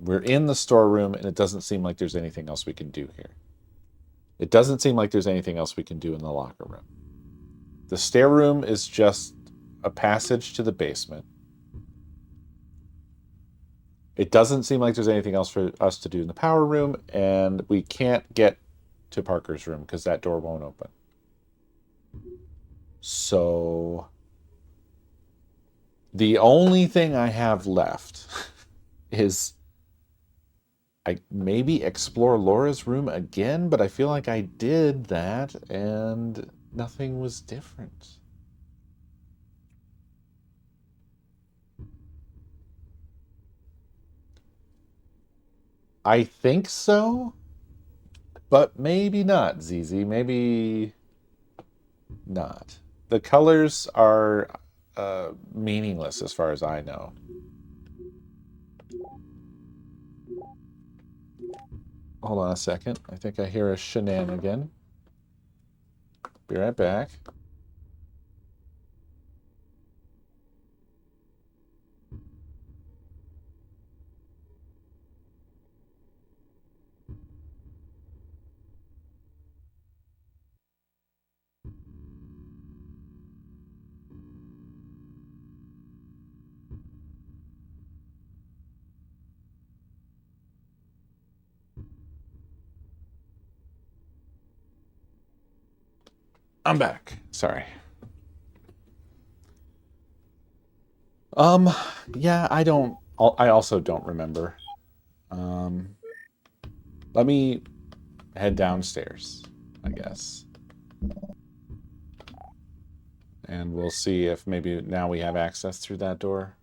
We're in the storeroom, and it doesn't seem like there's anything else we can do here. It doesn't seem like there's anything else we can do in the locker room. The stair room is just a passage to the basement. It doesn't seem like there's anything else for us to do in the power room, and we can't get to Parker's room because that door won't open. So the only thing I have left is I maybe explore Laura's room again, but I feel like I did that and nothing was different. I think so, but maybe not, ZZ. Maybe not. The colors are meaningless as far as I know. Hold on a second. I think I hear a shenanigan. Be right back. I'm back. Sorry. Yeah, I also don't remember. Let me head downstairs, I guess. And we'll see if maybe now we have access through that door.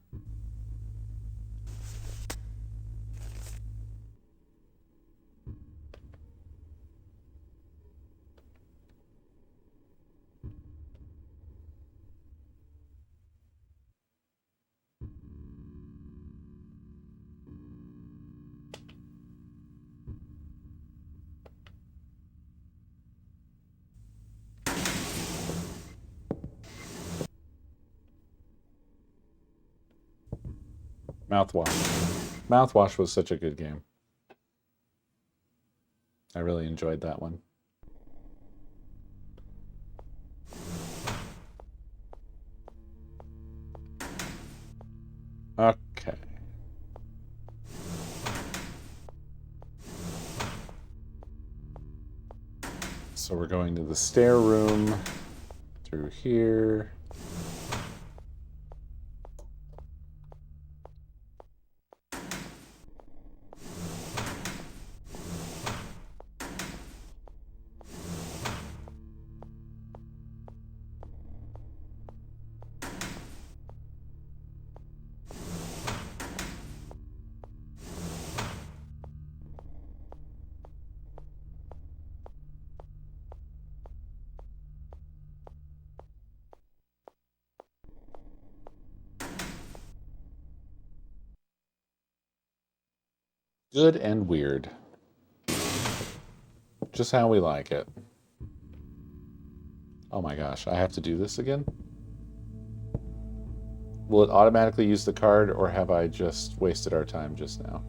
Mouthwash. Mouthwash was such a good game. I really enjoyed that one. Okay. So we're going to the stair room through here. Good and weird. Just how we like it. Oh my gosh, I have to do this again? Will it automatically use the card, or have I just wasted our time just now?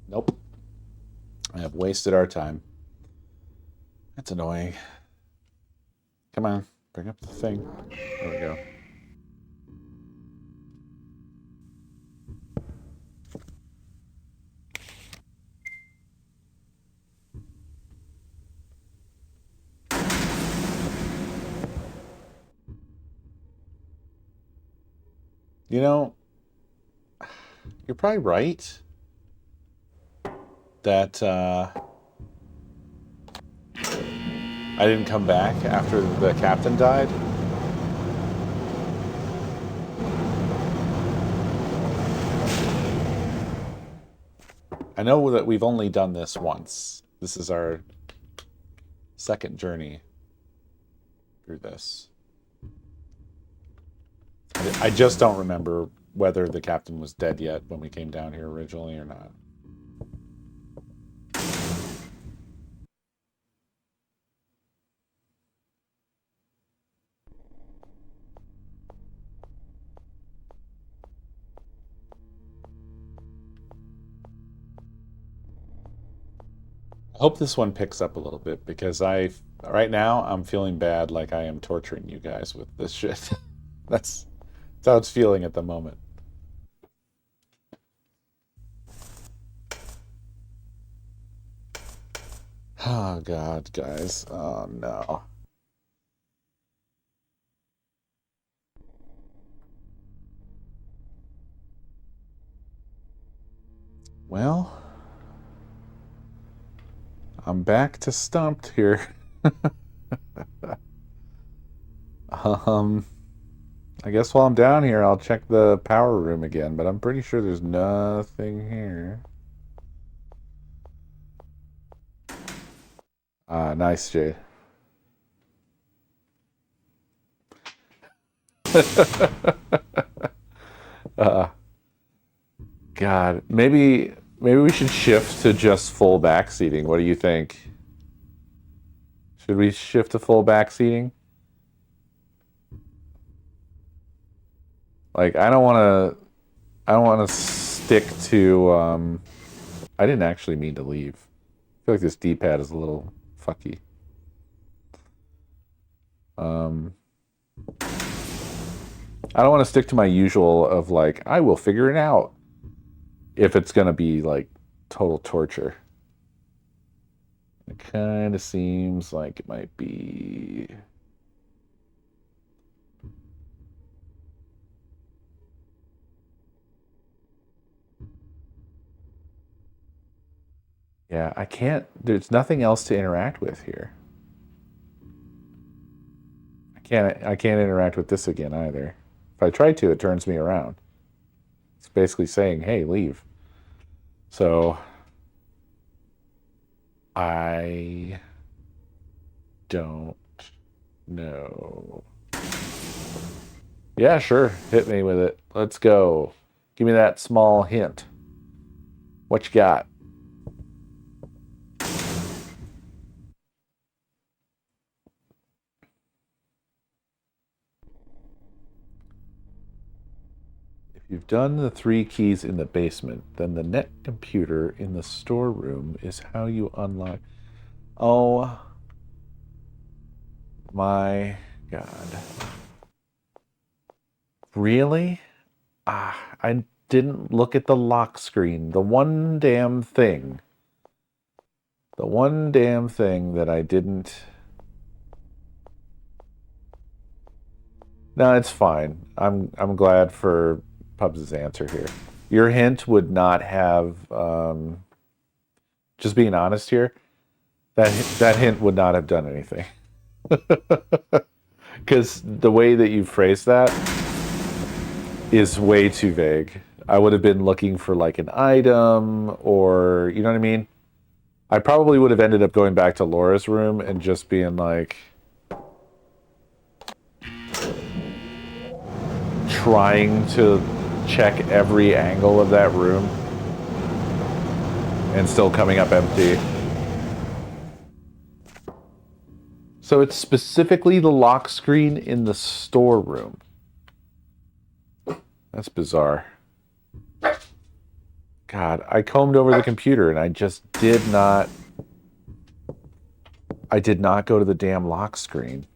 Nope. I have wasted our time. That's annoying. Come on, bring up the thing. There we go. You know, you're probably right that I didn't come back after the captain died. I know that we've only done this once. This is our second journey through this. I just don't remember whether the captain was dead yet when we came down here originally or not. I hope this one picks up a little bit, because right now I'm feeling bad, like I am torturing you guys with this shit. That's how it's feeling at the moment. Oh God, guys. Oh no. Well, I'm back to stumped here. I guess while I'm down here, I'll check the power room again, but I'm pretty sure there's nothing here. Nice, Jade. God, maybe we should shift to just full back seating. What do you think? Should we shift to full back seating? Like, I don't want to stick to, I didn't actually mean to leave. I feel like this D-pad is a little fucky. I don't want to stick to my usual of, like, I will figure it out if it's going to be, like, total torture. It kind of seems like it might be... Yeah, I can't... There's nothing else to interact with here. I can't interact with this again either. If I try to, it turns me around. It's basically saying, hey, leave. So... I don't know. Yeah, sure. Hit me with it. Let's go. Give me that small hint. What you got? You've done the 3 keys in the basement. Then the net computer in the storeroom is how you unlock. Oh my god. Really? I didn't look at the lock screen. The one damn thing. The one damn thing that I didn't... No, it's fine. I'm glad for Pubs' answer here. Your hint would not have... just being honest here, that hint would not have done anything. Because the way that you phrased that is way too vague. I would have been looking for like an item or, you know what I mean? I probably would have ended up going back to Laura's room and just being like... trying to check every angle of that room and still coming up empty. So it's specifically the lock screen in the storeroom. That's bizarre. God, I combed over the computer and I just did not... I did not go to the damn lock screen.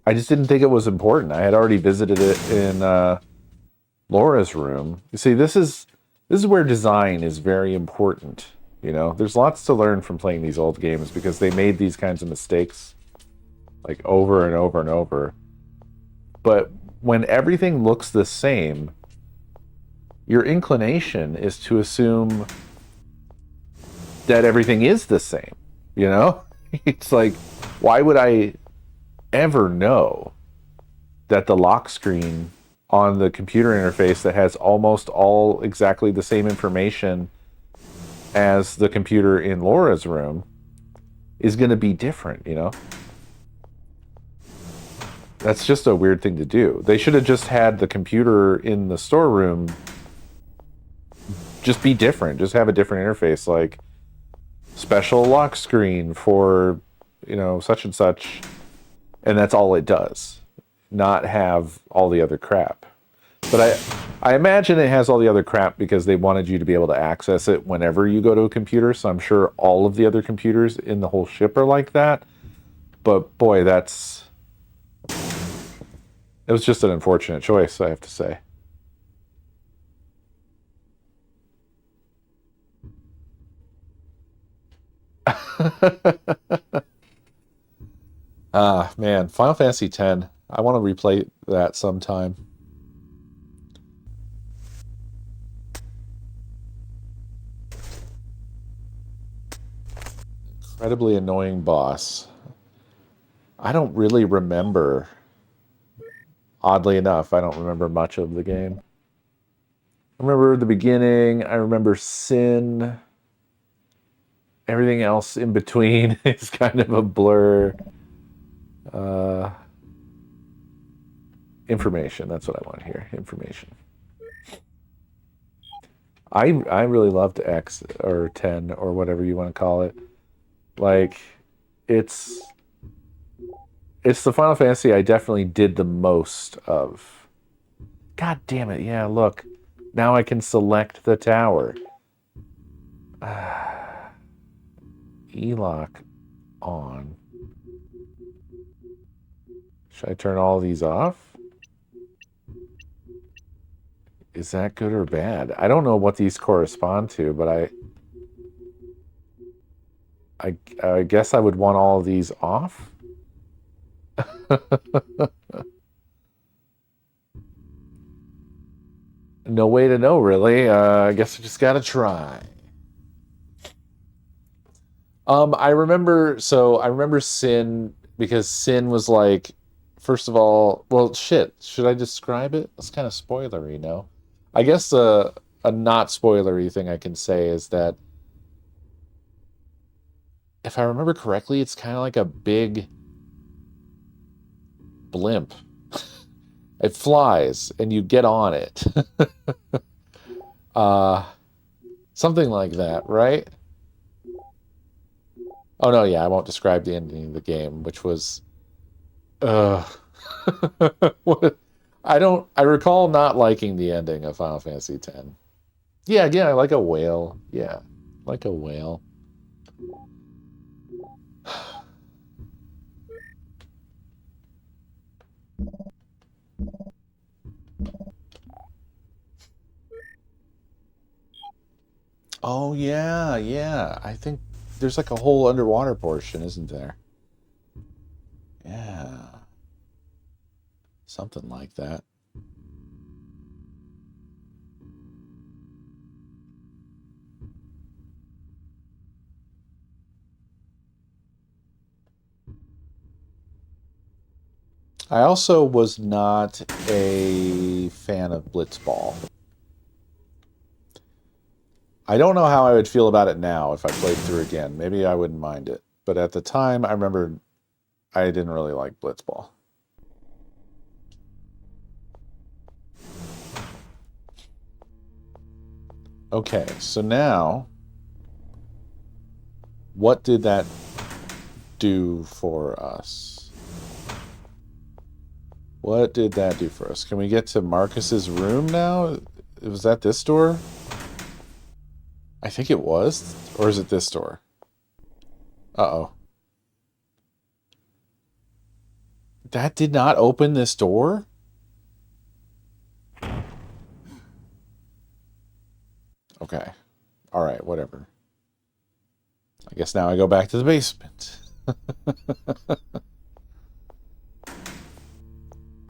I just didn't think it was important. I had already visited it in Laura's room. You see, this is where design is very important. You know, there's lots to learn from playing these old games because they made these kinds of mistakes like over and over and over. But when everything looks the same, your inclination is to assume that everything is the same, you know? It's like, why would I ever know that the lock screen on the computer interface that has almost all exactly the same information as the computer in Laura's room is going to be different, you know? That's just a weird thing to do. They should have just had the computer in the storeroom just be different. Just have a different interface, like special lock screen for, you know, such and such. And that's all it does. Not have all the other crap. But I imagine it has all the other crap because they wanted you to be able to access it whenever you go to a computer. So I'm sure all of the other computers in the whole ship are like that. But boy, it was just an unfortunate choice, I have to say. Man, Final Fantasy X. I want to replay that sometime. Incredibly annoying boss. I don't really remember. Oddly enough, I don't remember much of the game. I remember the beginning. I remember Sin. Everything else in between is kind of a blur. Information. That's what I want here. Information. I really loved X or 10 or whatever you want to call it. Like, it's the Final Fantasy I definitely did the most of. God damn it. Yeah, look. Now I can select the tower. E-lock on. Should I turn all these off? Is that good or bad? I don't know what these correspond to, but I guess I would want all of these off. No way to know, really. I guess I just gotta try. I remember Sin, because Sin was like, first of all, well, shit, should I describe it? That's kind of spoilery, no? I guess a not spoilery thing I can say is that if I remember correctly, it's kind of like a big blimp. It flies and you get on it. Something like that, right? Oh no, yeah, I won't describe the ending of the game, which was what I recall not liking the ending of Final Fantasy X. Yeah, again, I like a whale. Yeah, like a whale. Oh, yeah, yeah. I think there's like a whole underwater portion, isn't there? Yeah. Something like that. I also was not a fan of Blitzball. I don't know how I would feel about it now if I played through again. Maybe I wouldn't mind it. But at the time, I remember I didn't really like Blitzball. Okay, so now, what did that do for us? What did that do for us? Can we get to Marcus's room now? Was that this door? I think it was. Or is it this door? Uh-oh. That did not open this door? Okay. Alright, whatever. I guess now I go back to the basement.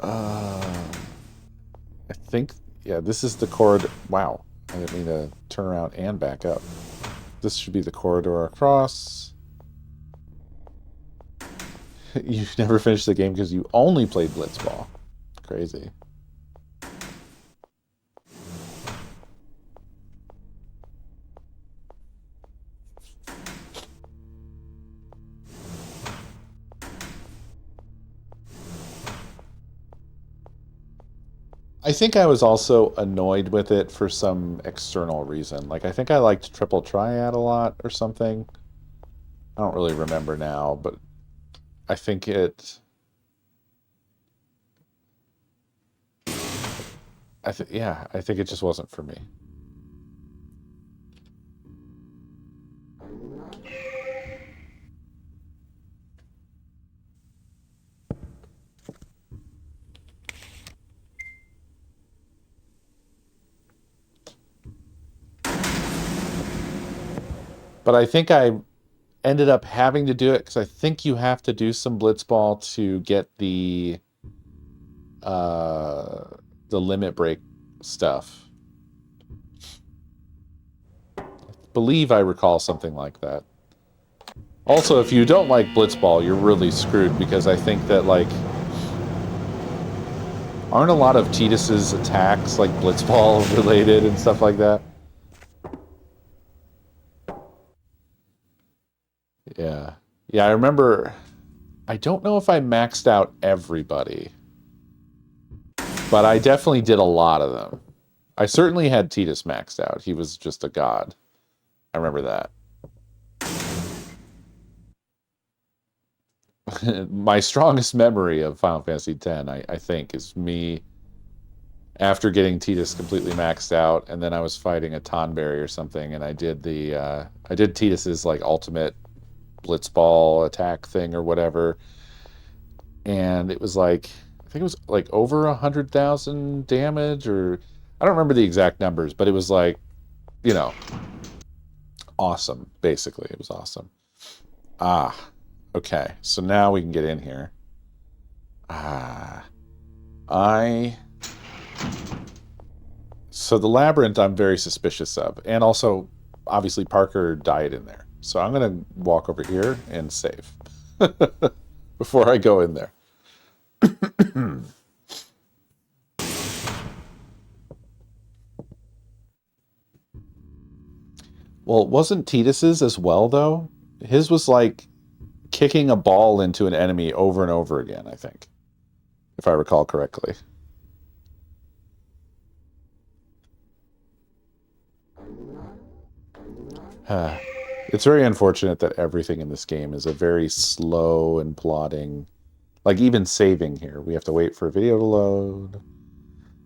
I think, yeah, this is the corridor. Wow, I didn't mean to turn around and back up. This should be the corridor across. You've never finished the game because you only played Blitzball. Crazy. I think I was also annoyed with it for some external reason. Like, I think I liked Triple Triad a lot or something. I don't really remember now, but I think it... yeah, I think it just wasn't for me. But I think I ended up having to do it because I think you have to do some Blitzball to get the limit break stuff. I believe I recall something like that. Also, if you don't like Blitzball, you're really screwed because I think that, like, aren't a lot of Tidus's attacks, like, Blitzball related and stuff like that? Yeah. Yeah, I remember... I don't know if I maxed out everybody. But I definitely did a lot of them. I certainly had Tidus maxed out. He was just a god. I remember that. My strongest memory of Final Fantasy X, I think, is me after getting Tidus completely maxed out, and then I was fighting a Tonberry or something, and I did the I did Tidus's like ultimate Blitzball attack thing or whatever, and it was like I think it was like over 100,000 damage, or I don't remember the exact numbers, but it was like, you know, awesome. Basically, it was awesome. Ah. Okay, so now we can get in here. So the labyrinth I'm very suspicious of. And also, obviously, Parker died in there. So I'm going to walk over here and save. Before I go in there. Well, it wasn't Tidus's as well, though. His was like kicking a ball into an enemy over and over again, I think, if I recall correctly. It's very unfortunate that everything in this game is a very slow and plodding, like even saving here. We have to wait for a video to load.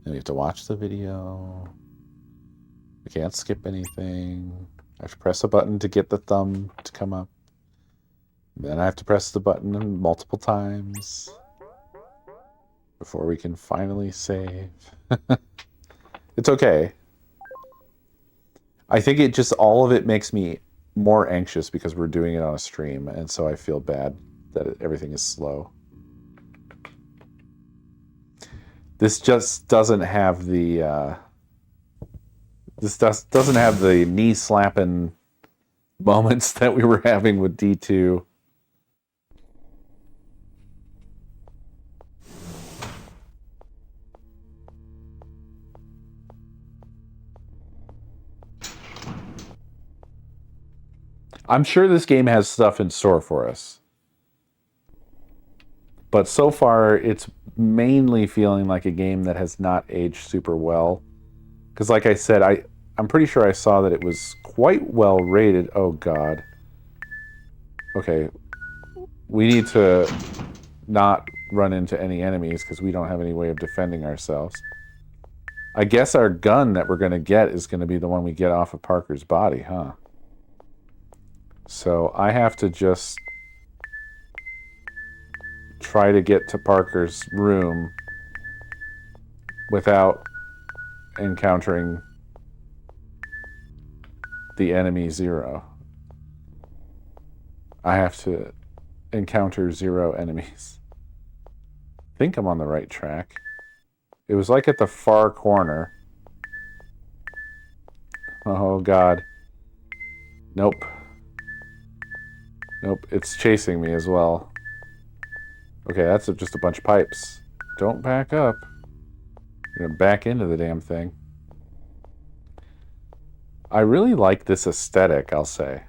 And we have to watch the video. We can't skip anything. I have to press a button to get the thumb to come up. Then I have to press the button multiple times before we can finally save. It's okay. I think it just, all of it makes me more anxious because we're doing it on a stream, and so I feel bad that everything is slow. This just doesn't have the doesn't have the knee slapping moments that we were having with D2. I'm sure this game has stuff in store for us. But so far, it's mainly feeling like a game that has not aged super well. Because like I said, I'm pretty sure I saw that it was quite well rated. Oh, God. Okay. We need to not run into any enemies because we don't have any way of defending ourselves. I guess our gun that we're going to get is going to be the one we get off of Parker's body, huh? So I have to just try to get to Parker's room without encountering the enemy Zero. I have to encounter 0 enemies. I think I'm on the right track. It was like at the far corner. Oh, God. Nope. Nope, it's chasing me as well. Okay, that's just a bunch of pipes. Don't back up. You're gonna back into the damn thing. I really like this aesthetic, I'll say.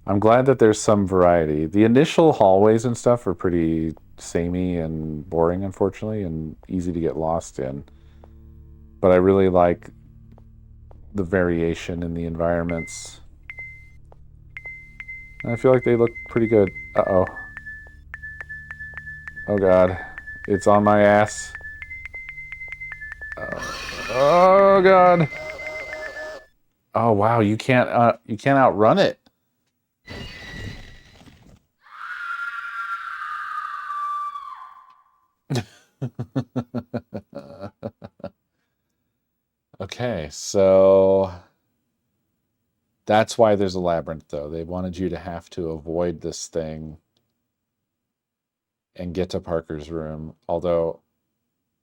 I'm glad that there's some variety. The initial hallways and stuff are pretty samey and boring, unfortunately, and easy to get lost in. But I really like the variation in the environments. I feel like they look pretty good. Uh-oh. Oh, God. It's on my ass. Oh, God. Oh, wow. You can't outrun it. Okay, so that's why there's a labyrinth, though. They wanted you to have to avoid this thing and get to Parker's room, although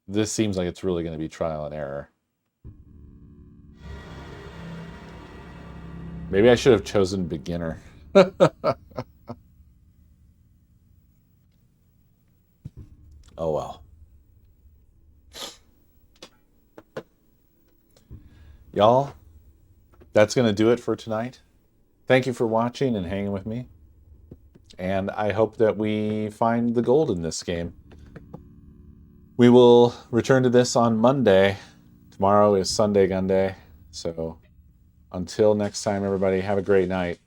this seems like it's really going to be trial and error. Maybe I should have chosen beginner. Oh, well. Y'all, that's going to do it for tonight. Thank you for watching and hanging with me. And I hope that we find the gold in this game. We will return to this on Monday. Tomorrow is Sunday Gun Day. So until next time, everybody, have a great night.